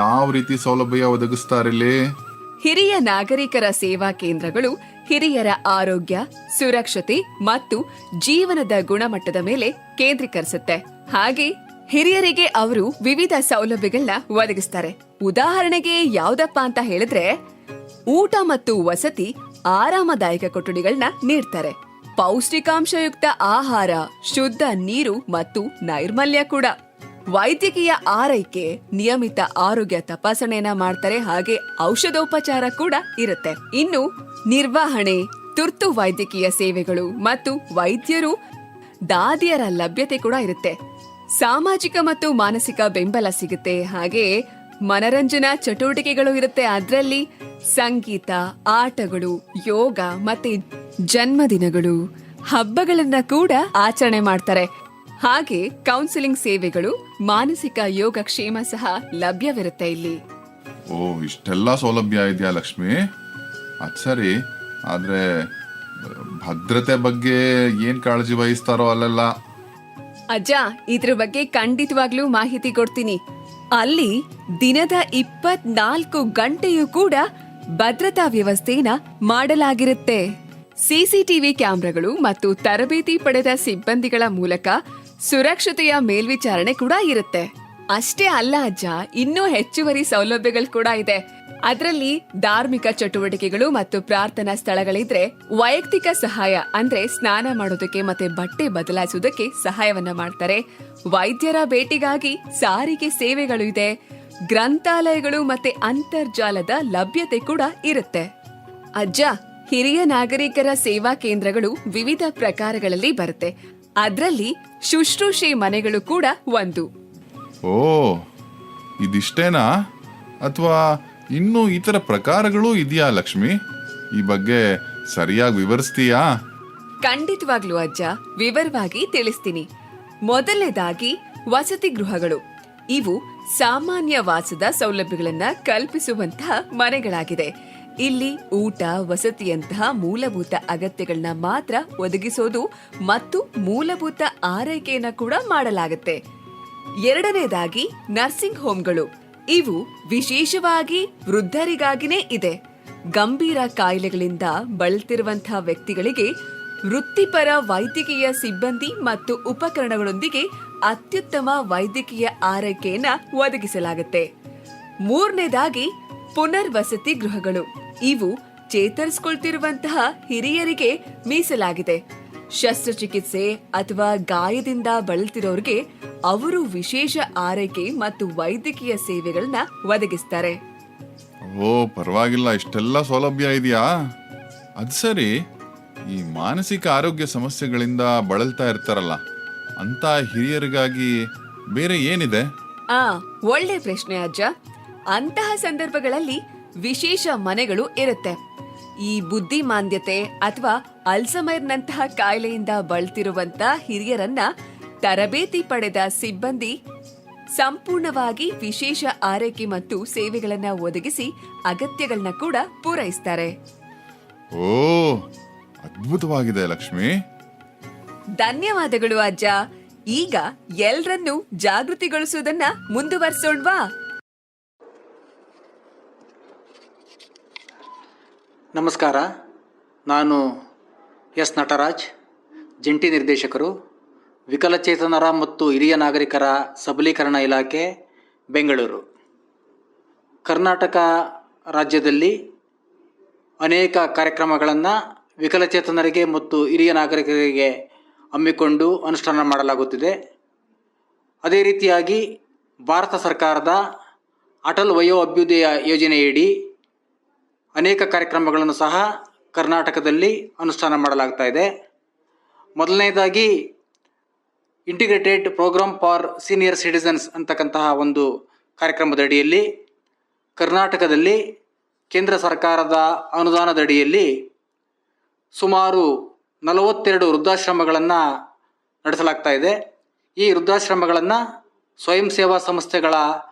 ಯಾವ ರೀತಿ ಸೌಲಭ್ಯ ಒದಗಿಸ್ತಾರಿಲ್ಲಿ? ಹಿರಿಯ ನಾಗರಿಕರ ಸೇವಾ ಕೇಂದ್ರಗಳು ಹಿರಿಯರ ಆರೋಗ್ಯ, ಸುರಕ್ಷತೆ ಮತ್ತು ಜೀವನದ ಗುಣಮಟ್ಟದ ಮೇಲೆ ಕೇಂದ್ರೀಕರಿಸುತ್ತೆ. ಹಾಗೆ ಹಿರಿಯರಿಗೆ ಅವರು ವಿವಿಧ ಸೌಲಭ್ಯಗಳನ್ನ ಒದಗಿಸ್ತಾರೆ. ಉದಾಹರಣೆಗೆ ಯಾವ್ದಪ್ಪ ಅಂತ ಹೇಳಿದ್ರೆ, ಊಟ ಮತ್ತು ವಸತಿ ಆರಾಮದಾಯಕ ಕೊಠಡಿಗಳನ್ನ ನೀಡ್ತಾರೆ. ಪೌಷ್ಟಿಕಾಂಶಯುಕ್ತ ಆಹಾರ, ಶುದ್ಧ ನೀರು ಮತ್ತು ನೈರ್ಮಲ್ಯ ಕೂಡ. ವೈದ್ಯಕೀಯ ಆರೈಕೆ, ನಿಯಮಿತ ಆರೋಗ್ಯ ತಪಾಸಣೆಯನ್ನ ಮಾಡ್ತಾರೆ. ಹಾಗೆ ಔಷಧೋಪಚಾರ ಕೂಡ ಇರುತ್ತೆ. ಇನ್ನು ನಿರ್ವಹಣೆ, ತುರ್ತು ವೈದ್ಯಕೀಯ ಸೇವೆಗಳು ಮತ್ತು ವೈದ್ಯರು, ದಾದಿಯರ ಲಭ್ಯತೆ ಕೂಡ ಇರುತ್ತೆ. ಸಾಮಾಜಿಕ ಮತ್ತು ಮಾನಸಿಕ ಬೆಂಬಲ ಸಿಗುತ್ತೆ. ಹಾಗೆ ಮನರಂಜನಾ ಚಟುವಟಿಕೆಗಳು ಇರುತ್ತೆ. ಅದರಲ್ಲಿ ಸಂಗೀತ, ಆಟಗಳು, ಯೋಗ ಮತ್ತೆ ಜನ್ಮದಿನಗಳು, ಹಬ್ಬಗಳನ್ನ ಕೂಡ ಆಚರಣೆ ಮಾಡ್ತಾರೆ. ಹಾಗೆ ಕೌನ್ಸಿಲಿಂಗ್ ಸೇವೆಗಳು, ಮಾನಸಿಕ ಯೋಗಕ್ಷೇಮ ಸಹ ಲಭ್ಯವಿರುತ್ತೆ ಇಲ್ಲಿ. ಓ, ಇಷ್ಟೆಲ್ಲ ಸೌಲಭ್ಯ ಇದೆಯಾ ಲಕ್ಷ್ಮಿ? ಅದ್ ಸರಿ, ಆದ್ರೆ ಭದ್ರತೆ ಬಗ್ಗೆ ಏನ್ ಕಾಳಜಿ ವಹಿಸ್ತಾರೋ ಅಲ್ಲೆಲ್ಲ? ಅಜ್ಜ, ಇದ್ರ ಬಗ್ಗೆ ಖಂಡಿತವಾಗ್ಲೂ ಮಾಹಿತಿ ಕೊಡ್ತೀನಿ. ಅಲ್ಲಿ ದಿನದ 24 ಗಂಟೆಯೂ ಕೂಡ ಭದ್ರತಾ ವ್ಯವಸ್ಥೆನ ಮಾಡಲಾಗಿರುತ್ತೆ. ಸಿಸಿಟಿವಿ ಕ್ಯಾಮೆರಾಗಳು ಮತ್ತು ತರಬೇತಿ ಪಡೆದ ಸಿಬ್ಬಂದಿಗಳ ಮೂಲಕ ಸುರಕ್ಷತೆಯ ಮೇಲ್ವಿಚಾರಣೆ ಕೂಡ ಇರುತ್ತೆ. ಅಷ್ಟೇ ಅಲ್ಲ ಅಜ್ಜ, ಇನ್ನೂ ಹೆಚ್ಚುವರಿ ಸೌಲಭ್ಯಗಳು ಕೂಡ ಇದೆ. ಅದರಲ್ಲಿ ಧಾರ್ಮಿಕ ಚಟುವಟಿಕೆಗಳು ಮತ್ತು ಪ್ರಾರ್ಥನಾ ಸ್ಥಳಗಳಿದ್ರೆ ವೈಯಕ್ತಿಕ ಸಹಾಯ ಅಂದ್ರೆ ಸ್ನಾನ ಮಾಡೋದಕ್ಕೆ ಮತ್ತೆ ಬಟ್ಟೆ ಬದಲಾಯಿಸುವುದಕ್ಕೆ ಸಹಾಯವನ್ನ ಮಾಡ್ತಾರೆ. ವೈದ್ಯರ ಭೇಟಿಗಾಗಿ ಸಾರಿಗೆ ಸೇವೆಗಳು ಇದೆ. ಗ್ರಂಥಾಲಯಗಳು ಮತ್ತೆ ಅಂತರ್ಜಾಲದ ಲಭ್ಯತೆ ಕೂಡ ಇರುತ್ತೆ. ಅಜ್ಜ, ಹಿರಿಯ ನಾಗರಿಕರ ಸೇವಾ ಕೇಂದ್ರಗಳು ವಿವಿಧ ಪ್ರಕಾರಗಳಲ್ಲಿ ಬರುತ್ತೆ. ಅದರಲ್ಲಿ ಶುಶ್ರೂಷೆ ಮನೆಗಳು ಕೂಡ ಒಂದು. ಓ, ಇದಿಷ್ಟೇನಾ ಅಥವಾ ಇನ್ನೂ ಇತರ ಪ್ರಕಾರಗಳೂ ಇದೆಯಾ ಲಕ್ಷ್ಮಿ? ಈ ಬಗ್ಗೆ ಸರಿಯಾಗಿ ವಿವರಿಸ್ತೀಯಾ? ಖಂಡಿತವಾಗ್ಲೂ ಅಜ್ಜ, ವಿವರವಾಗಿ ತಿಳಿಸ್ತೀನಿ. ಮೊದಲನೇದಾಗಿ ವಸತಿ ಗೃಹಗಳು. ಇವು ಸಾಮಾನ್ಯ ವಾಸದ ಸೌಲಭ್ಯಗಳನ್ನ ಕಲ್ಪಿಸುವಂತಹ ಮನೆಗಳಾಗಿದೆ. ಇಲ್ಲಿ ಊಟ, ವಸತಿಯಂತಹ ಮೂಲಭೂತ ಅಗತ್ಯಗಳನ್ನ ಮಾತ್ರ ಒದಗಿಸೋದು ಮತ್ತು ಮೂಲಭೂತ ಆರೈಕೆಯನ್ನ ಕೂಡ ಮಾಡಲಾಗುತ್ತೆ. ಎರಡನೇದಾಗಿ ನರ್ಸಿಂಗ್ ಹೋಮ್ಗಳು. ಇವು ವಿಶೇಷವಾಗಿ ವೃದ್ಧರಿಗಾಗಿನೇ ಇದೆ. ಗಂಭೀರ ಕಾಯಿಲೆಗಳಿಂದ ಬಳಲ್ತಿರುವಂತಹ ವ್ಯಕ್ತಿಗಳಿಗೆ ವೃತ್ತಿಪರ ವೈದ್ಯಕೀಯ ಸಿಬ್ಬಂದಿ ಮತ್ತು ಉಪಕರಣಗಳೊಂದಿಗೆ ಅತ್ಯುತ್ತಮ ವೈದ್ಯಕೀಯ ಆರೈಕೆಯನ್ನ ಒದಗಿಸಲಾಗುತ್ತೆ. ಮೂರನೇದಾಗಿ ಪುನರ್ವಸತಿ ಗೃಹಗಳು. ಇವು ಚೇತರಿಸಿಕೊಳ್ತಿರುವಂತಹ ಹಿರಿಯರಿಗೆ ಮೀಸಲಾಗಿದೆ. ಶಸ್ತ್ರಚಿಕಿತ್ಸೆ ಅಥವಾ ಗಾಯದಿಂದ ಬಳಲ್ತಿರೋರಿಗೆ ಅವರು ವಿಶೇಷ ಆರೈಕೆ ಮತ್ತು ವೈದ್ಯಕೀಯ ಸೇವೆಗಳನ್ನ ಒದಗಿಸ್ತಾರೆ. ಓ, ಪರವಾಗಿಲ್ಲ, ಇಷ್ಟೆಲ್ಲ ಸೌಲಭ್ಯ ಇದೆಯಾ? ಅದು ಸರಿ, ಈ ಮಾನಸಿಕ ಆರೋಗ್ಯ ಸಮಸ್ಯೆಗಳಿಂದ ಬಳಲ್ತಾ ಇರ್ತಾರಲ್ಲ ಅಂತ ಹಿರಿಯರಿಗಾಗಿ ಬೇರೆ ಏನಿದೆ? ಒಳ್ಳೆ ಪ್ರಶ್ನೆ ಅಜ್ಜ. ಅಂತಹ ಸಂದರ್ಭಗಳಲ್ಲಿ ವಿಶೇಷ ಮನೆಗಳು ಇರುತ್ತೆ. ಈ ಬುದ್ಧಿಮಾಂದ್ಯತೆ ಅಥವಾ ಅಲ್ಸಮೈರ್ನಂತಹ ಕಾಯಿಲೆಯಿಂದ ಬಳಲ್ತಿರುವಂತ ಹಿರಿಯರನ್ನ ತರಬೇತಿ ಪಡೆದ ಸಿಬ್ಬಂದಿ ಸಂಪೂರ್ಣವಾಗಿ ವಿಶೇಷ ಆರೈಕೆ ಮತ್ತು ಸೇವೆಗಳನ್ನ ಒದಗಿಸಿ ಅಗತ್ಯಗಳನ್ನ ಕೂಡ ಪೂರೈಸ್ತಾರೆ. ಓ, ಅದ್ಭುತವಾಗಿದೆ ಲಕ್ಷ್ಮಿ. ಧನ್ಯವಾದಗಳು ಅಜ್ಜ. ಈಗ ಎಲ್ರನ್ನೂ ಜಾಗೃತಿಗೊಳಿಸುವುದನ್ನ ಮುಂದುವರಿಸೋಣ್ವಾ? ನಮಸ್ಕಾರ, ನಾನು ಎಸ್ ನಟರಾಜ್, ಜಂಟಿ ನಿರ್ದೇಶಕರು, ವಿಕಲಚೇತನರ ಮತ್ತು ಹಿರಿಯ ನಾಗರಿಕರ ಸಬಲೀಕರಣ ಇಲಾಖೆ, ಬೆಂಗಳೂರು. ಕರ್ನಾಟಕ ರಾಜ್ಯದಲ್ಲಿ ಅನೇಕ ಕಾರ್ಯಕ್ರಮಗಳನ್ನು ವಿಕಲಚೇತನರಿಗೆ ಮತ್ತು ಹಿರಿಯ ನಾಗರಿಕರಿಗೆ ಹಮ್ಮಿಕೊಂಡು ಅನುಷ್ಠಾನ ಮಾಡಲಾಗುತ್ತಿದೆ. ಅದೇ ರೀತಿಯಾಗಿ ಭಾರತ ಸರ್ಕಾರದ ಅಟಲ್ ವಯೋ ಅಭ್ಯುದಯ ಯೋಜನೆಯಡಿ ಅನೇಕ ಕಾರ್ಯಕ್ರಮಗಳನ್ನು ಸಹ ಕರ್ನಾಟಕದಲ್ಲಿ ಅನುಷ್ಠಾನ ಮಾಡಲಾಗ್ತಾ ಇದೆ. ಮೊದಲನೇದಾಗಿ integrated program for senior citizens ಅಂತಕ್ಕಂತಹ ಒಂದು ಕಾರ್ಯಕ್ರಮದಡಿಯಲ್ಲಿ ಕರ್ನಾಟಕದಲ್ಲಿ ಕೇಂದ್ರ ಸರ್ಕಾರದ ಅನುದಾನದಡಿಯಲ್ಲಿ ಸುಮಾರು 42 ವೃದ್ಧಾಶ್ರಮಗಳನ್ನು ನಡೆಸಲಾಗ್ತಾ ಇದೆ. ಈ ವೃದ್ಧಾಶ್ರಮಗಳನ್ನು ಸ್ವಯಂ ಸೇವಾ ಸಂಸ್ಥೆಗಳ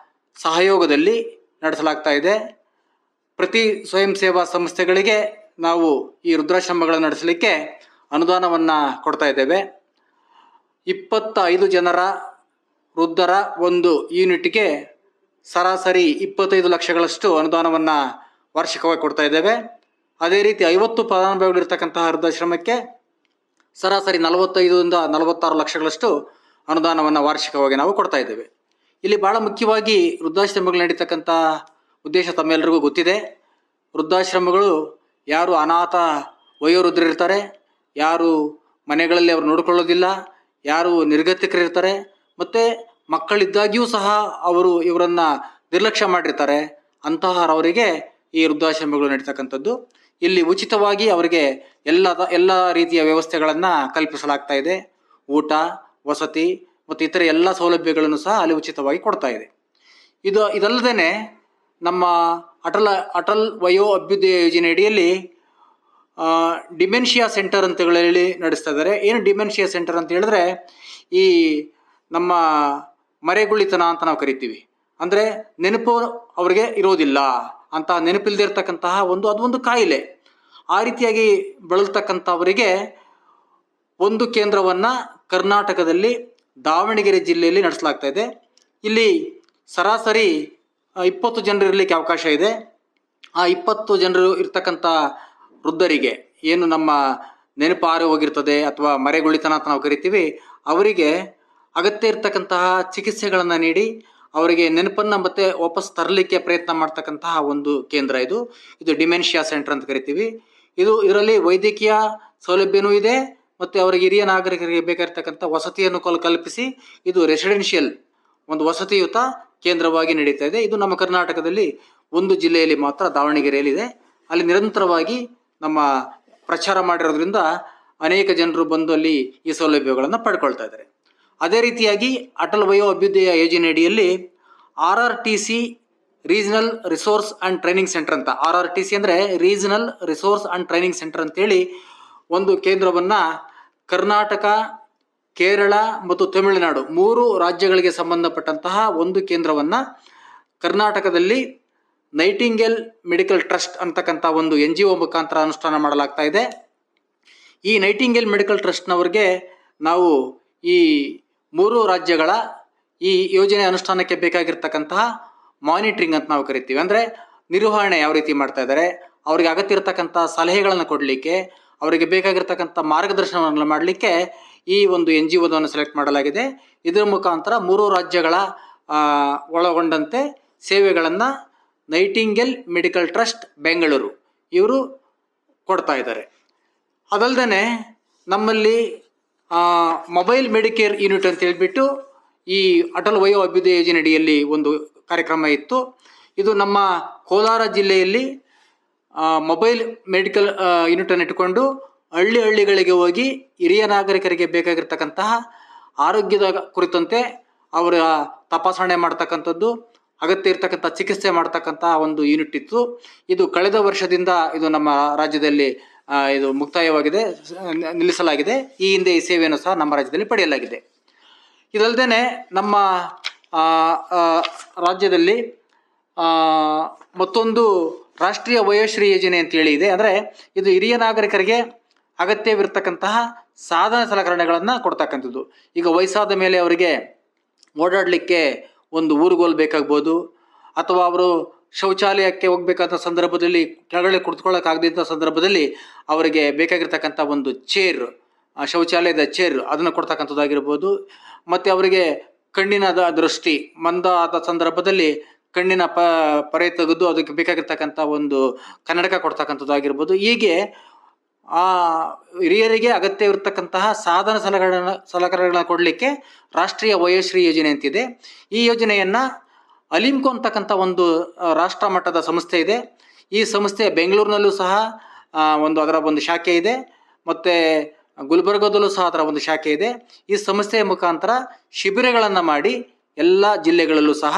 ಸಹಯೋಗದಲ್ಲಿ ನಡೆಸಲಾಗ್ತಾ ಇದೆ. ಪ್ರತಿ ಸ್ವಯಂ ಸೇವಾ ಸಂಸ್ಥೆಗಳಿಗೆ ನಾವು ಈ ವೃದ್ಧಾಶ್ರಮಗಳನ್ನು ನಡೆಸಲಿಕ್ಕೆ ಅನುದಾನವನ್ನು ಕೊಡ್ತಾ ಇದ್ದೇವೆ. 25 ಜನರ ವೃದ್ಧರ ಒಂದು ಯೂನಿಟ್ಗೆ ಸರಾಸರಿ 25 ಲಕ್ಷಗಳಷ್ಟು ಅನುದಾನವನ್ನು ವಾರ್ಷಿಕವಾಗಿ ಕೊಡ್ತಾ ಇದ್ದೇವೆ. ಅದೇ ರೀತಿ 50 ಫಲಾನುಭವಿಗಳಿರ್ತಕ್ಕಂತಹ ವೃದ್ಧಾಶ್ರಮಕ್ಕೆ ಸರಾಸರಿ 45ರಿಂದ 46 ಲಕ್ಷಗಳಷ್ಟು ಅನುದಾನವನ್ನು ವಾರ್ಷಿಕವಾಗಿ ನಾವು ಕೊಡ್ತಾ ಇದ್ದೇವೆ. ಇಲ್ಲಿ ಭಾಳ ಮುಖ್ಯವಾಗಿ ವೃದ್ಧಾಶ್ರಮಗಳು ನಡೀತಕ್ಕಂಥ ಉದ್ದೇಶ ತಮ್ಮೆಲ್ಲರಿಗೂ ಗೊತ್ತಿದೆ. ವೃದ್ಧಾಶ್ರಮಗಳು ಯಾರು ಅನಾಥ ವಯೋವೃದ್ಧರಿರ್ತಾರೆ, ಯಾರು ಮನೆಗಳಲ್ಲಿ ಅವರು ನೋಡಿಕೊಳ್ಳೋದಿಲ್ಲ, ಯಾರು ನಿರ್ಗತಿಕರಿರ್ತಾರೆ, ಮತ್ತು ಮಕ್ಕಳಿದ್ದಾಗಿಯೂ ಸಹ ಅವರು ಇವರನ್ನು ನಿರ್ಲಕ್ಷ್ಯ ಮಾಡಿರ್ತಾರೆ, ಅಂತಹವರಿಗೆ ಈ ವೃದ್ಧಾಶ್ರಮಗಳು ನಡೀತಕ್ಕಂಥದ್ದು. ಇಲ್ಲಿ ಉಚಿತವಾಗಿ ಅವರಿಗೆ ಎಲ್ಲ ರೀತಿಯ ವ್ಯವಸ್ಥೆಗಳನ್ನು ಕಲ್ಪಿಸಲಾಗ್ತಾ ಇದೆ. ಊಟ, ವಸತಿ ಮತ್ತು ಇತರೆ ಎಲ್ಲ ಸೌಲಭ್ಯಗಳನ್ನು ಸಹ ಅಲ್ಲಿ ಉಚಿತವಾಗಿ ಕೊಡ್ತಾ ಇದೆ. ಇದಲ್ಲದೇ ನಮ್ಮ ಅಟಲ್ ವಯೋ ಅಭ್ಯುದಯ ಯೋಜನೆ ಅಡಿಯಲ್ಲಿ ಡಿಮೆನ್ಷಿಯಾ ಸೆಂಟರ್ ಅಂತ ಹೇಳಿ ನಡೆಸ್ತಾ ಇದ್ದಾರೆ. ಏನು ಡಿಮೆನ್ಷಿಯಾ ಸೆಂಟರ್ ಅಂತ ಹೇಳಿದ್ರೆ, ಈ ನಮ್ಮ ಮರೆಗುಳಿತನ ಅಂತ ನಾವು ಕರಿತೀವಿ. ಅಂದರೆ ನೆನಪು ಅವರಿಗೆ ಇರೋದಿಲ್ಲ ಅಂತ, ನೆನಪಿಲ್ಲದೆ ಇರತಕ್ಕಂತಹ ಅದೊಂದು ಕಾಯಿಲೆ. ಆ ರೀತಿಯಾಗಿ ಬಳಲ್ತಕ್ಕಂಥವರಿಗೆ ಒಂದು ಕೇಂದ್ರವನ್ನು ಕರ್ನಾಟಕದಲ್ಲಿ ದಾವಣಗೆರೆ ಜಿಲ್ಲೆಯಲ್ಲಿ ನಡೆಸಲಾಗ್ತಾ ಇದೆ. ಇಲ್ಲಿ ಸರಾಸರಿ 20 ಜನರು ಇರಲಿಕ್ಕೆ ಅವಕಾಶ ಇದೆ. ಆ 20 ಜನರು ಇರ್ತಕ್ಕಂಥ ವೃದ್ಧರಿಗೆ ಏನು ನಮ್ಮ ನೆನಪು ಹಾರಿ ಹೋಗಿರ್ತದೆ ಅಥವಾ ಮರೆಗುಳಿತನ ಅಂತ ನಾವು ಕರಿತೀವಿ, ಅವರಿಗೆ ಅಗತ್ಯ ಇರತಕ್ಕಂತಹ ಚಿಕಿತ್ಸೆಗಳನ್ನು ನೀಡಿ ಅವರಿಗೆ ನೆನಪನ್ನು ಮತ್ತೆ ವಾಪಸ್ ತರಲಿಕ್ಕೆ ಪ್ರಯತ್ನ ಮಾಡ್ತಕ್ಕಂತಹ ಒಂದು ಕೇಂದ್ರ ಇದು. ಇದು ಡಿಮೆನ್ಷಿಯಾ ಸೆಂಟರ್ ಅಂತ ಕರಿತೀವಿ. ಇದರಲ್ಲಿ ವೈದ್ಯಕೀಯ ಸೌಲಭ್ಯನೂ ಇದೆ ಮತ್ತು ಅವರಿಗೆ ಹಿರಿಯ ನಾಗರಿಕರಿಗೆ ಬೇಕಾಗಿರ್ತಕ್ಕಂಥ ವಸತಿಯನ್ನು ಕಲ್ಪಿಸಿ ಇದು ರೆಸಿಡೆನ್ಷಿಯಲ್ ಒಂದು ವಸತಿಯುತ ಕೇಂದ್ರವಾಗಿ ನಡೀತಾ ಇದೆ. ಇದು ನಮ್ಮ ಕರ್ನಾಟಕದಲ್ಲಿ ಒಂದು ಜಿಲ್ಲೆಯಲ್ಲಿ ಮಾತ್ರ, ದಾವಣಗೆರೆಯಲ್ಲಿದೆ. ಅಲ್ಲಿ ನಿರಂತರವಾಗಿ ನಮ್ಮ ಪ್ರಚಾರ ಮಾಡಿರೋದ್ರಿಂದ ಅನೇಕ ಜನರು ಬಂದು ಅಲ್ಲಿ ಈ ಸೌಲಭ್ಯಗಳನ್ನು ಪಡ್ಕೊಳ್ತಾ ಇದ್ದಾರೆ. ಅದೇ ರೀತಿಯಾಗಿ ಅಟಲ್ ವಯೋ ಅಭ್ಯುದಯ ಯೋಜನೆ ಅಡಿಯಲ್ಲಿ RRTC regional resource and training centre ಅಂತ, RRTC ಅಂದರೆ regional resource and training centre ಅಂತೇಳಿ ಒಂದು ಕೇಂದ್ರವನ್ನು ಕರ್ನಾಟಕ, ಕೇರಳ ಮತ್ತು ತಮಿಳುನಾಡು 3 ರಾಜ್ಯಗಳಿಗೆ ಸಂಬಂಧಪಟ್ಟಂತಹ ಒಂದು ಕೇಂದ್ರವನ್ನು ಕರ್ನಾಟಕದಲ್ಲಿ ನೈಟಿಂಗೇಲ್ ಮೆಡಿಕಲ್ ಟ್ರಸ್ಟ್ ಅಂತಕ್ಕಂಥ ಒಂದು NGO ಮುಖಾಂತರ ಅನುಷ್ಠಾನ ಮಾಡಲಾಗ್ತಾ ಇದೆ. ಈ ನೈಟಿಂಗೇಲ್ ಮೆಡಿಕಲ್ ಟ್ರಸ್ಟ್ನವ್ರಿಗೆ ನಾವು ಈ 3 ರಾಜ್ಯಗಳ ಈ ಯೋಜನೆ ಅನುಷ್ಠಾನಕ್ಕೆ ಬೇಕಾಗಿರ್ತಕ್ಕಂತಹ ಮಾನಿಟ್ರಿಂಗ್ ಅಂತ ನಾವು ಕರಿತೀವಿ. ಅಂದರೆ ನಿರ್ವಹಣೆ ಯಾವ ರೀತಿ ಮಾಡ್ತಾ ಇದ್ದಾರೆ, ಅವರಿಗೆ ಅಗತ್ಯ ಇರತಕ್ಕಂಥ ಸಲಹೆಗಳನ್ನು ಕೊಡಲಿಕ್ಕೆ, ಅವರಿಗೆ ಬೇಕಾಗಿರ್ತಕ್ಕಂಥ ಮಾರ್ಗದರ್ಶನವನ್ನು ಮಾಡಲಿಕ್ಕೆ ಈ ಒಂದು NGOವನ್ನು ಸೆಲೆಕ್ಟ್ ಮಾಡಲಾಗಿದೆ. ಇದರ ಮುಖಾಂತರ 3 ರಾಜ್ಯಗಳ ಒಳಗೊಂಡಂತೆ ಸೇವೆಗಳನ್ನು ನೈಟಿಂಗೇಲ್ ಮೆಡಿಕಲ್ ಟ್ರಸ್ಟ್ ಬೆಂಗಳೂರು ಇವರು ಕೊಡ್ತಾ ಇದ್ದಾರೆ. ಅದಲ್ಲದೆ ನಮ್ಮಲ್ಲಿ ಮೊಬೈಲ್ ಮೆಡಿಕೇರ್ ಯೂನಿಟ್ ಅಂತ ಹೇಳ್ಬಿಟ್ಟು ಈ ಅಟಲ್ ವಯೋ ಅಭ್ಯುದಯ ಯೋಜನೆ ಅಡಿಯಲ್ಲಿ ಒಂದು ಕಾರ್ಯಕ್ರಮ ಇತ್ತು. ಇದು ನಮ್ಮ ಕೋಲಾರ ಜಿಲ್ಲೆಯಲ್ಲಿ ಮೊಬೈಲ್ ಮೆಡಿಕಲ್ ಯೂನಿಟನ್ನು ಇಟ್ಟುಕೊಂಡು ಹಳ್ಳಿಗಳಿಗೆ ಹೋಗಿ ಹಿರಿಯ ನಾಗರಿಕರಿಗೆ ಬೇಕಾಗಿರ್ತಕ್ಕಂತಹ ಆರೋಗ್ಯದ ಕುರಿತಂತೆ ಅವರ ತಪಾಸಣೆ ಮಾಡ್ತಕ್ಕಂಥದ್ದು, ಅಗತ್ಯ ಇರತಕ್ಕಂಥ ಚಿಕಿತ್ಸೆ ಮಾಡ್ತಕ್ಕಂಥ ಒಂದು ಯೂನಿಟ್ ಇತ್ತು. ಇದು ಕಳೆದ ವರ್ಷದಿಂದ ಇದು ನಮ್ಮ ರಾಜ್ಯದಲ್ಲಿ ಇದು ಮುಕ್ತಾಯವಾಗಿದೆ, ನಿಲ್ಲಿಸಲಾಗಿದೆ. ಈ ಹಿಂದೆ ಈ ಸೇವೆಯನ್ನು ಸಹ ನಮ್ಮ ರಾಜ್ಯದಲ್ಲಿ ಪಡೆಯಲಾಗಿದೆ. ಇದಲ್ಲದೆ ನಮ್ಮ ರಾಜ್ಯದಲ್ಲಿ ಮತ್ತೊಂದು ರಾಷ್ಟ್ರೀಯ ವಯೋಶ್ರೀ ಯೋಜನೆ ಅಂತೇಳಿ ಇದೆ. ಅಂದರೆ ಇದು ಹಿರಿಯ ನಾಗರಿಕರಿಗೆ ಅಗತ್ಯವಿರ್ತಕ್ಕಂತಹ ಸಾಧನ ಸಲಕರಣೆಗಳನ್ನು ಕೊಡ್ತಕ್ಕಂಥದ್ದು. ಈಗ ವಯಸ್ಸಾದ ಮೇಲೆ ಅವರಿಗೆ ಓಡಾಡಲಿಕ್ಕೆ ಒಂದು ಊರುಗೋಲು ಬೇಕಾಗ್ಬೋದು, ಅಥವಾ ಅವರು ಶೌಚಾಲಯಕ್ಕೆ ಹೋಗ್ಬೇಕಾದ ಸಂದರ್ಭದಲ್ಲಿ ಕೆಳಗಡೆ ಕುಳಿತುಕೊಳ್ಳೋಕ್ಕಾಗದಿದ್ದ ಸಂದರ್ಭದಲ್ಲಿ ಅವರಿಗೆ ಬೇಕಾಗಿರ್ತಕ್ಕಂಥ ಒಂದು ಚೇರ್, ಶೌಚಾಲಯದ ಚೇರ್ ಅದನ್ನು ಕೊಡ್ತಕ್ಕಂಥದ್ದಾಗಿರ್ಬೋದು. ಮತ್ತು ಅವರಿಗೆ ಕಣ್ಣಿನ ದೃಷ್ಟಿ ಮಂದ ಆದ ಸಂದರ್ಭದಲ್ಲಿ ಕಣ್ಣಿನ ಪರೆ ತೆಗೆದು ಅದಕ್ಕೆ ಬೇಕಾಗಿರ್ತಕ್ಕಂಥ ಒಂದು ಕನ್ನಡಕ ಕೊಡ್ತಕ್ಕಂಥದ್ದಾಗಿರ್ಬೋದು. ಹೀಗೆ ಹಿರಿಯರಿಗೆ ಅಗತ್ಯವಿರ್ತಕ್ಕಂತಹ ಸಾಧನ ಸಲಕರಣೆಗಳನ್ನ ಕೊಡಲಿಕ್ಕೆ ರಾಷ್ಟ್ರೀಯ ವಯೋಶ್ರೀ ಯೋಜನೆ ಅಂತಿದೆ. ಈ ಯೋಜನೆಯನ್ನು ಅಲಿಮ್ಕೋ ಅಂತಕ್ಕಂಥ ಒಂದು ರಾಷ್ಟ್ರ ಮಟ್ಟದ ಸಂಸ್ಥೆ ಇದೆ. ಈ ಸಂಸ್ಥೆ ಬೆಂಗಳೂರಿನಲ್ಲೂ ಸಹ ಅದರ ಒಂದು ಶಾಖೆ ಇದೆ, ಮತ್ತು ಗುಲ್ಬರ್ಗದಲ್ಲೂ ಸಹ ಅದರ ಒಂದು ಶಾಖೆ ಇದೆ. ಈ ಸಂಸ್ಥೆಯ ಮುಖಾಂತರ ಶಿಬಿರಗಳನ್ನು ಮಾಡಿ ಎಲ್ಲ ಜಿಲ್ಲೆಗಳಲ್ಲೂ ಸಹ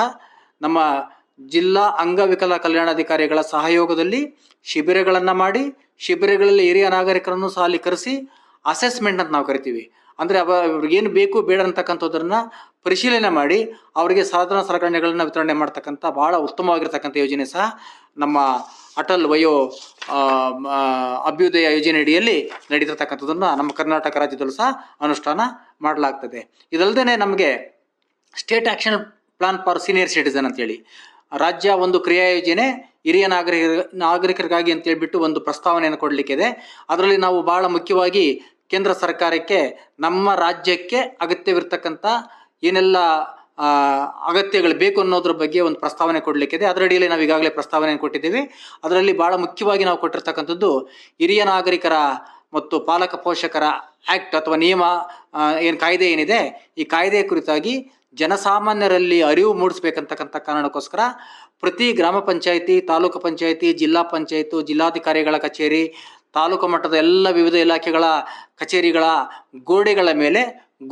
ನಮ್ಮ ಜಿಲ್ಲಾ ಅಂಗವಿಕಲ ಕಲ್ಯಾಣಾಧಿಕಾರಿಗಳ ಸಹಯೋಗದಲ್ಲಿ ಶಿಬಿರಗಳನ್ನು ಮಾಡಿ, ಶಿಬಿರಗಳಲ್ಲಿ ಹಿರಿಯ ನಾಗರಿಕರನ್ನು ಸಹ ಅಲ್ಲಿ ಕರೆಸಿ ಅಸೆಸ್ಮೆಂಟ್ ಅಂತ ನಾವು ಕರಿತೀವಿ. ಅಂದರೆ ಅವ್ರಿಗೇನು ಬೇಕು ಬೇಡ ಅಂತಕ್ಕಂಥದ್ದನ್ನು ಪರಿಶೀಲನೆ ಮಾಡಿ ಅವರಿಗೆ ಸಾಧನ ಸಲಕರಣೆಗಳನ್ನು ವಿತರಣೆ ಮಾಡ್ತಕ್ಕಂಥ ಭಾಳ ಉತ್ತಮವಾಗಿರ್ತಕ್ಕಂಥ ಯೋಜನೆ ಸಹ ನಮ್ಮ ಅಟಲ್ ವಯೋ ಅಭ್ಯುದಯ ಯೋಜನೆ ಅಡಿಯಲ್ಲಿ ನಡೀತಿರ್ತಕ್ಕಂಥದ್ದನ್ನು ನಮ್ಮ ಕರ್ನಾಟಕ ರಾಜ್ಯದಲ್ಲೂ ಸಹ ಅನುಷ್ಠಾನ ಮಾಡಲಾಗ್ತದೆ. ಇದಲ್ಲದೆ ನಮಗೆ state action plan for senior citizen ಅಂತೇಳಿ ರಾಜ್ಯ ಒಂದು ಕ್ರಿಯಾ ಯೋಜನೆ ಹಿರಿಯ ನಾಗರಿಕರಿಗಾಗಿ ಅಂತೇಳ್ಬಿಟ್ಟು ಒಂದು ಪ್ರಸ್ತಾವನೆಯನ್ನು ಕೊಡಲಿಕ್ಕಿದೆ. ಅದರಲ್ಲಿ ನಾವು ಭಾಳ ಮುಖ್ಯವಾಗಿ ಕೇಂದ್ರ ಸರ್ಕಾರಕ್ಕೆ ನಮ್ಮ ರಾಜ್ಯಕ್ಕೆ ಅಗತ್ಯವಿರ್ತಕ್ಕಂಥ ಏನೆಲ್ಲ ಅಗತ್ಯಗಳು ಬೇಕು ಅನ್ನೋದ್ರ ಬಗ್ಗೆ ಒಂದು ಪ್ರಸ್ತಾವನೆ ಕೊಡಲಿಕ್ಕಿದೆ. ಅದರಡಿಯಲ್ಲಿ ನಾವು ಈಗಾಗಲೇ ಪ್ರಸ್ತಾವನೆಯನ್ನು ಕೊಟ್ಟಿದ್ದೀವಿ. ಅದರಲ್ಲಿ ಭಾಳ ಮುಖ್ಯವಾಗಿ ನಾವು ಕೊಟ್ಟಿರ್ತಕ್ಕಂಥದ್ದು ಹಿರಿಯ ನಾಗರಿಕರ ಮತ್ತು ಪಾಲಕ ಪೋಷಕರ ಆ್ಯಕ್ಟ್ ಅಥವಾ ನಿಯಮ ಕಾಯ್ದೆ ಏನಿದೆ, ಈ ಕಾಯ್ದೆಯ ಕುರಿತಾಗಿ ಜನಸಾಮಾನ್ಯರಲ್ಲಿ ಅರಿವು ಮೂಡಿಸ್ಬೇಕಂತಕ್ಕಂಥ ಕಾರಣಕ್ಕೋಸ್ಕರ ಪ್ರತಿ ಗ್ರಾಮ ಪಂಚಾಯಿತಿ, ತಾಲೂಕು ಪಂಚಾಯಿತಿ, ಜಿಲ್ಲಾ ಪಂಚಾಯತು, ಜಿಲ್ಲಾಧಿಕಾರಿಗಳ ಕಚೇರಿ, ತಾಲೂಕು ಮಟ್ಟದ ಎಲ್ಲ ವಿವಿಧ ಇಲಾಖೆಗಳ ಕಚೇರಿಗಳ ಗೋಡೆಗಳ ಮೇಲೆ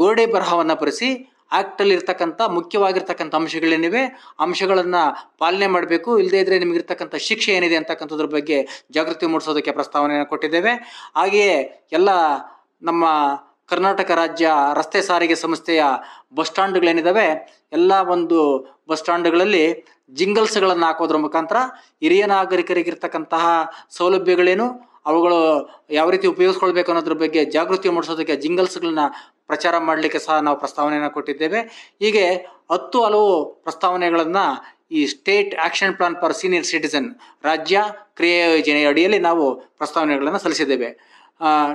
ಗೋಡೆ ಬರಹವನ್ನು ಬರೆಸಿ ಆ್ಯಕ್ಟಲ್ಲಿ ಇರ್ತಕ್ಕಂಥ ಮುಖ್ಯವಾಗಿರ್ತಕ್ಕಂಥ ಅಂಶಗಳೇನಿವೆ ಅಂಶಗಳನ್ನು ಪಾಲನೆ ಮಾಡಬೇಕು, ಇಲ್ಲದೇ ಇದ್ದರೆ ನಿಮಗಿರ್ತಕ್ಕಂಥ ಶಿಕ್ಷೆ ಏನಿದೆ ಅಂತಕ್ಕಂಥದ್ರ ಬಗ್ಗೆ ಜಾಗೃತಿ ಮೂಡಿಸೋದಕ್ಕೆ ಪ್ರಸ್ತಾವನೆಯನ್ನು ಕೊಟ್ಟಿದ್ದೇವೆ. ಹಾಗೆಯೇ ಎಲ್ಲ ನಮ್ಮ ಕರ್ನಾಟಕ ರಾಜ್ಯ ರಸ್ತೆ ಸಾರಿಗೆ ಸಂಸ್ಥೆಯ ಬಸ್ ಸ್ಟ್ಯಾಂಡ್ಗಳೇನಿದ್ದಾವೆ ಎಲ್ಲ ಒಂದು ಬಸ್ ಸ್ಟ್ಯಾಂಡ್ಗಳಲ್ಲಿ ಜಿಂಗಲ್ಸ್ಗಳನ್ನು ಹಾಕೋದ್ರ ಮುಖಾಂತರ ಹಿರಿಯ ನಾಗರಿಕರಿಗಿರ್ತಕ್ಕಂತಹ ಸೌಲಭ್ಯಗಳೇನು, ಅವುಗಳು ಯಾವ ರೀತಿ ಉಪಯೋಗಿಸ್ಕೊಳ್ಬೇಕು ಅನ್ನೋದ್ರ ಬಗ್ಗೆ ಜಾಗೃತಿ ಮೂಡಿಸೋದಕ್ಕೆ ಜಿಂಗಲ್ಸ್ಗಳನ್ನ ಪ್ರಚಾರ ಮಾಡಲಿಕ್ಕೆ ಸಹ ನಾವು ಪ್ರಸ್ತಾವನೆಯನ್ನು ಕೊಟ್ಟಿದ್ದೇವೆ. ಹೀಗೆ 10 ಹಲವು ಪ್ರಸ್ತಾವನೆಗಳನ್ನು ಈ state action plan for senior citizen ರಾಜ್ಯ ಕ್ರಿಯಾ ಯೋಜನೆಯ ಅಡಿಯಲ್ಲಿ ನಾವು ಪ್ರಸ್ತಾವನೆಗಳನ್ನು ಸಲ್ಲಿಸಿದ್ದೇವೆ.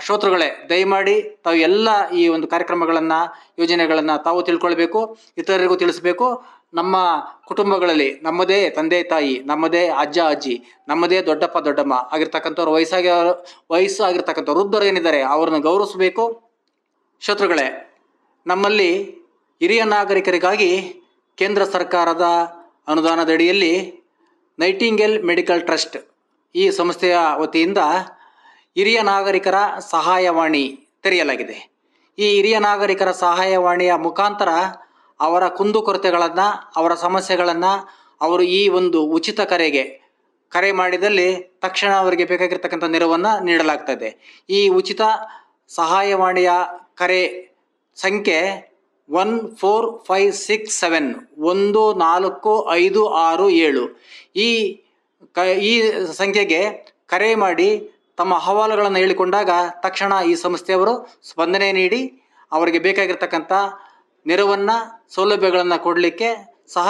ಶ್ರೋತೃಗಳೇ, ದಯಮಾಡಿ ತಾವು ಎಲ್ಲ ಈ ಒಂದು ಕಾರ್ಯಕ್ರಮಗಳನ್ನು, ಯೋಜನೆಗಳನ್ನು ತಾವು ತಿಳ್ಕೊಳ್ಬೇಕು, ಇತರರಿಗೂ ತಿಳಿಸಬೇಕು. ನಮ್ಮ ಕುಟುಂಬಗಳಲ್ಲಿ ನಮ್ಮದೇ ತಂದೆ ತಾಯಿ, ನಮ್ಮದೇ ಅಜ್ಜ ಅಜ್ಜಿ, ನಮ್ಮದೇ ದೊಡ್ಡಪ್ಪ ದೊಡ್ಡಮ್ಮ ಆಗಿರ್ತಕ್ಕಂಥವ್ರು, ವಯಸ್ಸು ಆಗಿರ್ತಕ್ಕಂಥ ವೃದ್ಧರು ಏನಿದ್ದಾರೆ ಅವ್ರನ್ನ ಗೌರವಿಸಬೇಕು. ಶ್ರೋತೃಗಳೇ, ನಮ್ಮಲ್ಲಿ ಹಿರಿಯ ನಾಗರಿಕರಿಗಾಗಿ ಕೇಂದ್ರ ಸರ್ಕಾರದ ಅನುದಾನದಡಿಯಲ್ಲಿ ನೈಟಿಂಗೇಲ್ ಮೆಡಿಕಲ್ ಟ್ರಸ್ಟ್ ಈ ಸಂಸ್ಥೆಯ ವತಿಯಿಂದ ಹಿರಿಯ ನಾಗರಿಕರ ಸಹಾಯವಾಣಿ ತೆರೆಯಲಾಗಿದೆ. ಈ ಹಿರಿಯ ನಾಗರಿಕರ ಸಹಾಯವಾಣಿಯ ಮುಖಾಂತರ ಅವರ ಕುಂದುಕೊರತೆಗಳನ್ನು, ಅವರ ಸಮಸ್ಯೆಗಳನ್ನು ಅವರು ಈ ಒಂದು ಉಚಿತ ಕರೆ ಮಾಡಿದಲ್ಲಿ ತಕ್ಷಣ ಅವರಿಗೆ ಬೇಕಾಗಿರ್ತಕ್ಕಂಥ ನೆರವನ್ನು ನೀಡಲಾಗ್ತದೆ. ಈ ಉಚಿತ ಸಹಾಯವಾಣಿಯ ಕರೆ ಸಂಖ್ಯೆ 14567 14567. ಈ ಸಂಖ್ಯೆಗೆ ಕರೆ ಮಾಡಿ ತಮ್ಮ ಅಹವಾಲುಗಳನ್ನು ಹೇಳಿಕೊಂಡಾಗ ತಕ್ಷಣ ಈ ಸಂಸ್ಥೆಯವರು ಸ್ಪಂದನೆ ನೀಡಿ ಅವರಿಗೆ ಬೇಕಾಗಿರ್ತಕ್ಕಂಥ ನೆರವನ್ನು, ಸೌಲಭ್ಯಗಳನ್ನು ಕೊಡಲಿಕ್ಕೆ ಸಹ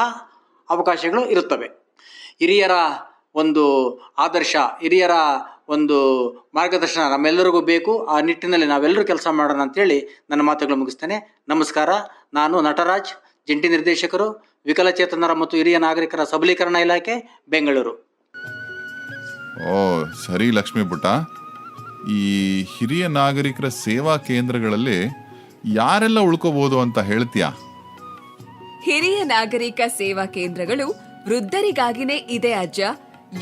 ಅವಕಾಶಗಳು ಇರುತ್ತವೆ. ಹಿರಿಯರ ಒಂದು ಆದರ್ಶ, ಹಿರಿಯರ ಒಂದು ಮಾರ್ಗದರ್ಶನ ನಮ್ಮೆಲ್ಲರಿಗೂ ಬೇಕು. ಆ ನಿಟ್ಟಿನಲ್ಲಿ ನಾವೆಲ್ಲರೂ ಕೆಲಸ ಮಾಡೋಣ ಅಂತೇಳಿ ನನ್ನ ಮಾತುಗಳು ಮುಗಿಸ್ತೇನೆ. ನಮಸ್ಕಾರ. ನಾನು ನಟರಾಜ್, ಜಂಟಿ ನಿರ್ದೇಶಕರು, ವಿಕಲಚೇತನರ ಮತ್ತು ಹಿರಿಯ ನಾಗರಿಕರ ಸಬಲೀಕರಣ ಇಲಾಖೆ, ಬೆಂಗಳೂರು. ಓ ಸರಿ ಲಕ್ಷ್ಮೀ ಪುಟ್ಟ, ಈ ಹಿರಿಯ ನಾಗರಿಕರ ಸೇವಾ ಕೇಂದ್ರಗಳಲ್ಲಿ ಯಾರೆಲ್ಲ ಉಳ್ಕೋಬಹುದು ಅಂತ ಹೇಳ್ತೀಯಾ? ಹಿರಿಯ ನಾಗರಿಕ ಸೇವಾ ಕೇಂದ್ರಗಳು ವೃದ್ಧರಿಗಾಗಿನೇ ಇದೆ ಅಜ್ಜ.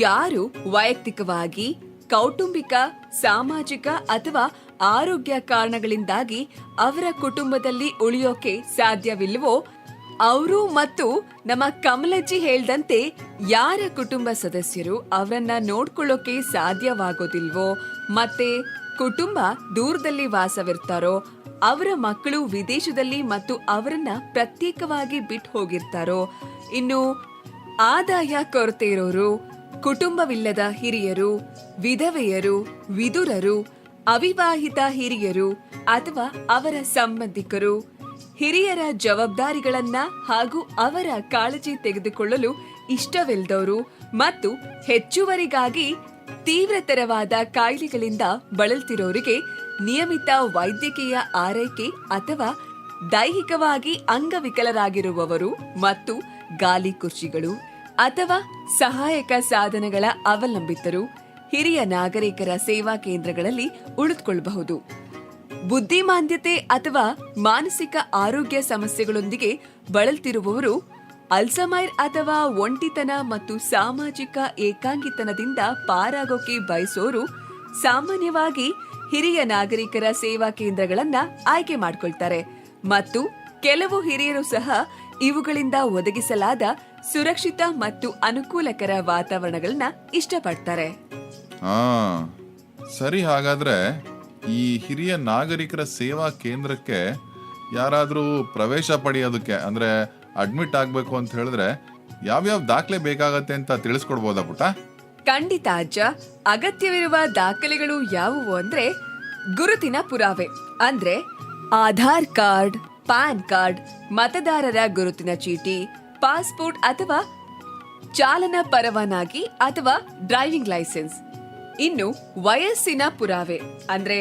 ಯಾರು ವೈಯಕ್ತಿಕವಾಗಿ, ಕೌಟುಂಬಿಕ, ಸಾಮಾಜಿಕ ಅಥವಾ ಆರೋಗ್ಯ ಕಾರಣಗಳಿಂದಾಗಿ ಅವರ ಕುಟುಂಬದಲ್ಲಿ ಉಳಿಯೋಕೆ ಸಾಧ್ಯವಿಲ್ವೋ ಅವರು ಮತ್ತು ನಮ್ಮ ಕಮಲಜ್ಜಿ ಹೇಳ್ದಂತೆ ಯಾರ ಕುಟುಂಬ ಸದಸ್ಯರು ಅವರನ್ನ ನೋಡ್ಕೊಳ್ಳೋಕೆ ಸಾಧ್ಯವಾಗೋದಿಲ್ವೋ, ಮತ್ತೆ ಕುಟುಂಬ ದೂರದಲ್ಲಿ ವಾಸವಿರ್ತಾರೋ, ಅವರ ಮಕ್ಕಳು ವಿದೇಶದಲ್ಲಿ ಮತ್ತು ಅವರನ್ನ ಪ್ರತ್ಯೇಕವಾಗಿ ಬಿಟ್ಟು ಹೋಗಿರ್ತಾರೋ, ಇನ್ನು ಆದಾಯ ಕೊರತೆ ಇರೋರು, ಕುಟುಂಬವಿಲ್ಲದ ಹಿರಿಯರು, ವಿಧವೆಯರು, ವಿದುರರು, ಅವಿವಾಹಿತ ಹಿರಿಯರು ಅಥವಾ ಅವರ ಸಂಬಂಧಿಕರು, ಹಿರಿಯರ ಜವಾಬ್ದಾರಿಗಳನ್ನ ಹಾಗೂ ಅವರ ಕಾಳಜಿ ತೆಗೆದುಕೊಳ್ಳಲು ಇಷ್ಟವಿಲ್ಲದವರು ಮತ್ತು ಹೆಚ್ಚುವರಿಗಾಗಿ ತೀವ್ರತರವಾದ ಕಾಯಿಲೆಗಳಿಂದ ಬಳಲ್ತಿರೋರಿಗೆ ನಿಯಮಿತ ವೈದ್ಯಕೀಯ ಆರೈಕೆ ಅಥವಾ ದೈಹಿಕವಾಗಿ ಅಂಗವಿಕಲರಾಗಿರುವವರು ಮತ್ತು ಗಾಲಿ ಕುರ್ಚಿಗಳು ಅಥವಾ ಸಹಾಯಕ ಸಾಧನಗಳ ಅವಲಂಬಿತರು ಹಿರಿಯ ನಾಗರಿಕರ ಸೇವಾ ಕೇಂದ್ರಗಳಲ್ಲಿ ಉಳಿದುಕೊಳ್ಳಬಹುದು. ಬುದ್ಧಿಮಾಂದ್ಯತೆ ಅಥವಾ ಮಾನಸಿಕ ಆರೋಗ್ಯ ಸಮಸ್ಯೆಗಳೊಂದಿಗೆ ಬಳಲ್ತಿರುವವರು, ಅಲ್ಸಮೈರ್ ಅಥವಾ ಒಂಟಿತನ ಮತ್ತು ಸಾಮಾಜಿಕ ಏಕಾಂಗಿತನದಿಂದ ಪಾರಾಗೋಕೆ ಬಯಸೋರು ಸಾಮಾನ್ಯವಾಗಿ ಹಿರಿಯ ನಾಗರಿಕರ ಸೇವಾ ಕೇಂದ್ರಗಳನ್ನ ಆಯ್ಕೆ ಮಾಡ್ಕೊಳ್ತಾರೆ ಮತ್ತು ಕೆಲವು ಹಿರಿಯರು ಸಹ ಇವುಗಳಿಂದ ಒದಗಿಸಲಾದ ಸುರಕ್ಷಿತ ಮತ್ತು ಅನುಕೂಲಕರ ವಾತಾವರಣಗಳನ್ನ ಇಷ್ಟಪಡ್ತಾರೆ. ಸರಿ, ಹಾಗಾದ್ರೆ ಈ ಹಿರಿಯ ನಾಗರಿಕರ ಸೇವಾ ಕೇಂದ್ರಕ್ಕೆ ಯಾರಾದ್ರೂ ಪ್ರವೇಶ ಪಡೆಯೋದಕ್ಕೆ ಅಂದ್ರೆ ಅಡ್ಮಿಟ್ ಆಗ್ಬೇಕು ಅಂತ ಹೇಳಿದ್ರೆ ಯಾವ್ಯಾವ ದಾಖಲೆ ಬೇಕಾಗತ್ತೆ ಅಂತ ತಿಳಿಸ್ಕೊಡ್ಬೋದಾ ಪುಟ್ಟ? ಖಂಡಿತ ಅಜ್ಜ. ಅಗತ್ಯವಿರುವ ದಾಖಲೆಗಳು ಯಾವುವು ಅಂದ್ರೆ ಗುರುತಿನ ಪುರಾವೆ ಅಂದ್ರೆ ಆಧಾರ್ ಕಾರ್ಡ್, ಪ್ಯಾನ್ ಕಾರ್ಡ್, ಮತದಾರರ ಗುರುತಿನ ಚೀಟಿ, ಪಾಸ್ಪೋರ್ಟ್ ಅಥವಾ ಚಾಲನಾ ಪರವಾನಗಿ ಅಥವಾ ಡ್ರೈವಿಂಗ್ ಲೈಸೆನ್ಸ್. ಇನ್ನು ವಯಸ್ಸಿನ ಪುರಾವೆ ಅಂದ್ರೆ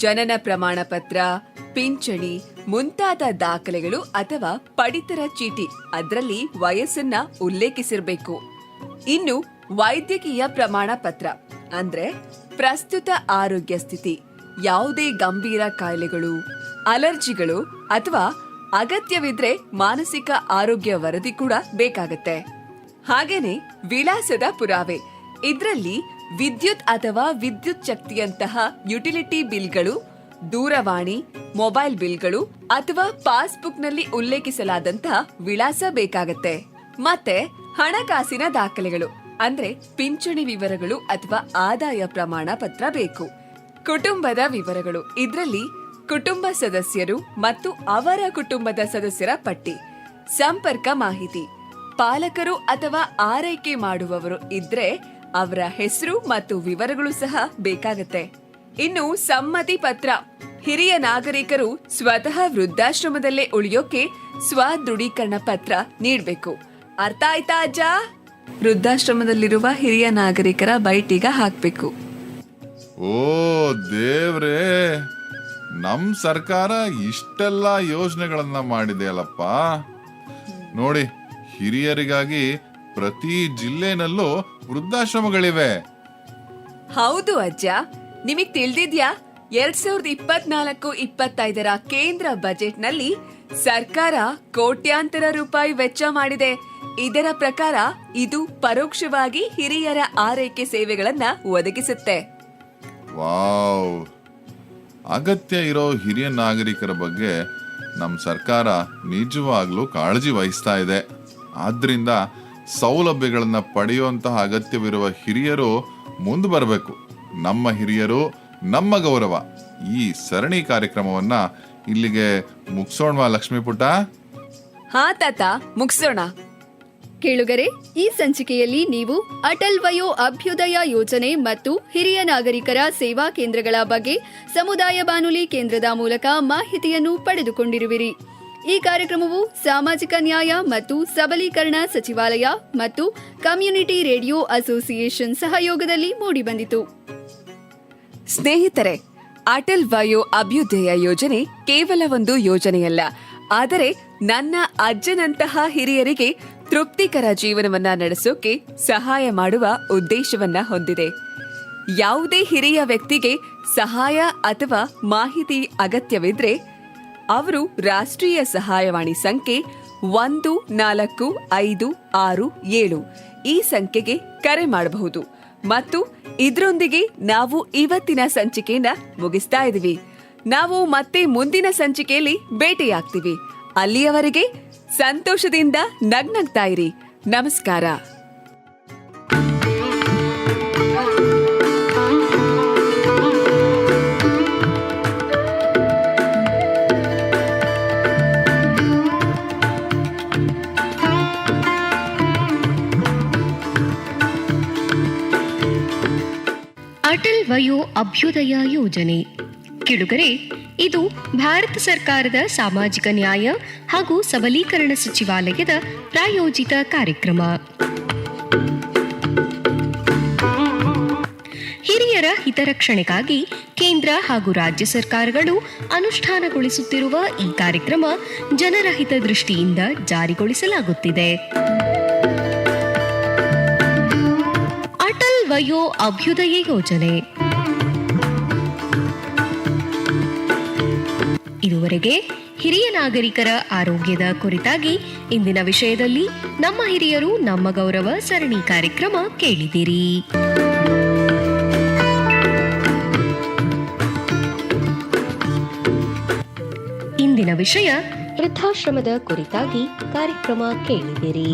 ಜನನ ಪ್ರಮಾಣ ಪತ್ರ, ಪಿಂಚಣಿ ಮುಂತಾದ ದಾಖಲೆಗಳು ಅಥವಾ ಪಡಿತರ ಚೀಟಿ, ಅದರಲ್ಲಿ ವಯಸ್ಸನ್ನ ಉಲ್ಲೇಖಿಸಿರಬೇಕು. ಇನ್ನು ವೈದ್ಯಕೀಯ ಪ್ರಮಾಣ ಪತ್ರ ಅಂದ್ರೆ ಪ್ರಸ್ತುತ ಆರೋಗ್ಯ ಸ್ಥಿತಿ, ಯಾವುದೇ ಗಂಭೀರ ಕಾಯಿಲೆಗಳು, ಅಲರ್ಜಿಗಳು ಅಥವಾ ಅಗತ್ಯವಿದ್ರೆ ಮಾನಸಿಕ ಆರೋಗ್ಯ ವರದಿ ಕೂಡ ಬೇಕಾಗತ್ತೆ. ಹಾಗೇನೆ ವಿಳಾಸದ ಪುರಾವೆ, ಇದರಲ್ಲಿ ವಿದ್ಯುತ್ ಅಥವಾ ವಿದ್ಯುತ್ ಶಕ್ತಿಯಂತಹ ಯುಟಿಲಿಟಿ ಬಿಲ್ಗಳು, ದೂರವಾಣಿ, ಮೊಬೈಲ್ ಬಿಲ್ಗಳು ಅಥವಾ ಪಾಸ್ಬುಕ್ನಲ್ಲಿ ಉಲ್ಲೇಖಿಸಲಾದಂತಹ ವಿಳಾಸ ಬೇಕಾಗತ್ತೆ. ಮತ್ತೆ ಹಣಕಾಸಿನ ದಾಖಲೆಗಳು ಅಂದ್ರೆ ಪಿಂಚಣಿ ವಿವರಗಳು ಅಥವಾ ಆದಾಯ ಪ್ರಮಾಣ ಪತ್ರ ಬೇಕು. ಕುಟುಂಬದ ವಿವರಗಳು, ಇದರಲ್ಲಿ ಕುಟುಂಬ ಸದಸ್ಯರು ಮತ್ತು ಅವರ ಕುಟುಂಬದ ಸದಸ್ಯರ ಪಟ್ಟಿ, ಸಂಪರ್ಕ ಮಾಹಿತಿ, ಪಾಲಕರು ಅಥವಾ ಆರೈಕೆ ಮಾಡುವವರು ಇದ್ರೆ ಅವರ ಹೆಸರು ಮತ್ತು ವಿವರಗಳು ಸಹ ಬೇಕಾಗತ್ತೆ. ಇನ್ನು ಸಮ್ಮತಿ ಪತ್ರ, ಹಿರಿಯ ನಾಗರಿಕರು ಸ್ವತಃ ವೃದ್ಧಾಶ್ರಮದಲ್ಲೇ ಉಳಿಯೋಕೆ ಸ್ವದೃಢೀಕರಣ ಪತ್ರ ನೀಡಬೇಕು. ಅರ್ಥ ಆಯ್ತಾ ಅಜ್ಜ? ವೃದ್ಧಾಶ್ರಮದಲ್ಲಿರುವ ಹಿರಿಯ ನಾಗರಿಕರ ಬೈಟೀಗ ಹಾಕ್ಬೇಕು. ಓ ದೇವ್ರೇ, ನಮ್ ಸರ್ಕಾರ ಇಷ್ಟೆಲ್ಲ ಯೋಜನೆಗಳನ್ನ ಮಾಡಿದೆ ಅಲ್ಲಪ್ಪ. ನೋಡಿ, ಹಿರಿಯರಿಗಾಗಿ ಪ್ರತಿ ಜಿಲ್ಲೆನಲ್ಲೂ ವೃದ್ಧಾಶ್ರಮಗಳಿವೆ. ಹೌದು ಅಜ್ಜ, ನಿಮಗ್ ತಿಳಿದಿದ್ಯಾ 2024-25 ಕೇಂದ್ರ ಬಜೆಟ್ನಲ್ಲಿ ಸರ್ಕಾರ ಕೋಟ್ಯಾಂತರ ರೂಪಾಯಿ ವೆಚ್ಚ ಮಾಡಿದೆ. ಇದರ ಪ್ರಕಾರ ಇದು ಪರೋಕ್ಷವಾಗಿ ಹಿರಿಯರ ಆರೈಕೆ ಸೇವೆಗಳನ್ನ ಒದಗಿಸುತ್ತೆ. ವಾವ್, ಅಗತ್ಯ ಇರೋ ಹಿರಿಯ ನಾಗರಿಕರ ಬಗ್ಗೆ ನಮ್ಮ ಸರ್ಕಾರ ನಿಜವಾಗ್ಲೂ ಕಾಳಜಿ ವಹಿಸ್ತಾ ಇದೆ. ಆದ್ರಿಂದ ಸೌಲಭ್ಯಗಳನ್ನ ಪಡೆಯುವಂತಹ ಅಗತ್ಯವಿರುವ ಹಿರಿಯರು ಮುಂದೆ ಬರಬೇಕು. ನಮ್ಮ ಹಿರಿಯರು ನಮ್ಮ ಗೌರವ ಈ ಸರಣಿ ಕಾರ್ಯಕ್ರಮವನ್ನ ಇಲ್ಲಿಗೆ ಮುಗಿಸೋಣವಾ ಲಕ್ಷ್ಮೀ ಪುಟ್ಟ? ಹಾ ತಾತ, ಮುಗಿಸೋಣ. ಕೇಳುಗರೆ, ಈ ಸಂಚಿಕೆಯಲ್ಲಿ ನೀವು ಅಟಲ್ ವಯೋ ಅಭ್ಯುದಯ ಯೋಜನೆ ಮತ್ತು ಹಿರಿಯ ನಾಗರಿಕರ ಸೇವಾ ಕೇಂದ್ರಗಳ ಬಗ್ಗೆ ಸಮುದಾಯ ಬಾನುಲಿ ಕೇಂದ್ರದ ಮೂಲಕ ಮಾಹಿತಿಯನ್ನು ಪಡೆದುಕೊಂಡಿರುವಿರಿ. ಈ ಕಾರ್ಯಕ್ರಮವು ಸಾಮಾಜಿಕ ನ್ಯಾಯ ಮತ್ತು ಸಬಲೀಕರಣ ಸಚಿವಾಲಯ ಮತ್ತು ಕಮ್ಯುನಿಟಿ ರೇಡಿಯೋ ಅಸೋಸಿಯೇಷನ್ ಸಹಯೋಗದಲ್ಲಿ ಮೂಡಿಬಂದಿತು. ಸ್ನೇಹಿತರೆ, ಅಟಲ್ ವಯೋ ಅಭ್ಯುದಯ ಯೋಜನೆ ಕೇವಲ ಒಂದು ಯೋಜನೆಯಲ್ಲ, ಆದರೆ ನನ್ನ ಅಜ್ಜನಂತಹ ಹಿರಿಯರಿಗೆ ತೃಪ್ತಿಕರ ಜೀವನವನ್ನ ನಡೆಸೋಕೆ ಸಹಾಯ ಮಾಡುವ ಉದ್ದೇಶವನ್ನ ಹೊಂದಿದೆ. ಯಾವುದೇ ಹಿರಿಯ ವ್ಯಕ್ತಿಗೆ ಸಹಾಯ ಅಥವಾ ಮಾಹಿತಿ ಅಗತ್ಯವಿದ್ರೆ ಅವರು ರಾಷ್ಟ್ರೀಯ ಸಹಾಯವಾಣಿ ಸಂಖ್ಯೆ 145667 ಈ ಸಂಖ್ಯೆಗೆ ಕರೆ ಮಾಡಬಹುದು. ಮತ್ತು ಇದರೊಂದಿಗೆ ನಾವು ಇವತ್ತಿನ ಸಂಚಿಕೆಯನ್ನ ಮುಗಿಸ್ತಾ ಇದೀವಿ. ನಾವು ಮತ್ತೆ ಮುಂದಿನ ಸಂಚಿಕೆಯಲ್ಲಿ ಭೇಟಿಯಾಗ್ತೀವಿ. ಅಲ್ಲಿಯವರೆಗೆ ಸಂತೋಷದಿಂದ ನಗ್ನಗ್ತಾ ಇರಿ. ನಮಸ್ಕಾರ. ಅಟಲ್ ವಯೋ ಅಭ್ಯುದಯ ಯೋಜನೆ. ಕೇಳುಗರೆ, ಇದು ಭಾರತ ಸರ್ಕಾರದ ಸಾಮಾಜಿಕ ನ್ಯಾಯ ಹಾಗೂ ಸಬಲೀಕರಣ ಸಚಿವಾಲಯದ ಪ್ರಾಯೋಜಿತ ಕಾರ್ಯಕ್ರಮ. ಹಿರಿಯರ ಹಿತರಕ್ಷಣೆಗಾಗಿ ಕೇಂದ್ರ ಹಾಗೂ ರಾಜ್ಯ ಸರ್ಕಾರಗಳು ಅನುಷ್ಠಾನಗೊಳಿಸುತ್ತಿರುವ ಈ ಕಾರ್ಯಕ್ರಮ ಜನರ ಹಿತದೃಷ್ಟಿಯಿಂದ ಜಾರಿಗೊಳಿಸಲಾಗುತ್ತಿದೆ. ಅಟಲ್ ವಯೋ ಅಭ್ಯುದಯ ಯೋಜನೆ. ಇದುವರೆಗೆ ಹಿರಿಯ ನಾಗರಿಕರ ಆರೋಗ್ಯದ ಕುರಿತಾಗಿ ಇಂದಿನ ವಿಷಯದಲ್ಲಿ ನಮ್ಮ ಹಿರಿಯರು ನಮ್ಮ ಗೌರವ ಸರಣಿ ಕಾರ್ಯಕ್ರಮ ಕೇಳಿದಿರಿ. ಇಂದಿನ ವಿಷಯ ವೃದ್ಧಾಶ್ರಮದ ಕುರಿತಾಗಿ ಕಾರ್ಯಕ್ರಮ ಕೇಳಿದಿರಿ.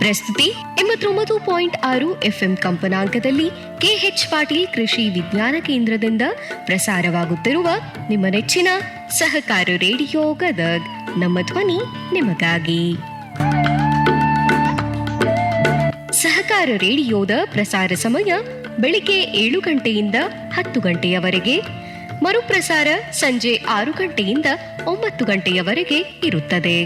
ಪ್ರಸ್ತುತಿ 89.6 FM ಕಂಪನಾಂಕದಲ್ಲಿ ಕೆಎಚ್ ಪಾಟೀಲ್ ಕೃಷಿ ವಿಜ್ಞಾನ ಕೇಂದ್ರದಿಂದ ಪ್ರಸಾರವಾಗುತ್ತಿರುವ ನಿಮ್ಮ ನೆಚ್ಚಿನ ಸಹಕಾರ ರೇಡಿಯೋ ಗದಗ್. ನಮ್ಮ ಧ್ವನಿ ನಿಮಗಾಗಿ. ಸಹಕಾರ ರೇಡಿಯೋದ ಪ್ರಸಾರ ಸಮಯ ಬೆಳಿಗ್ಗೆ 7 ಗಂಟೆಯಿಂದ 10 ಗಂಟೆಯವರೆಗೆ, ಮರುಪ್ರಸಾರ ಸಂಜೆ 6 ಗಂಟೆಯಿಂದ 9 ಗಂಟೆಯವರೆಗೆ ಇರುತ್ತದೆ.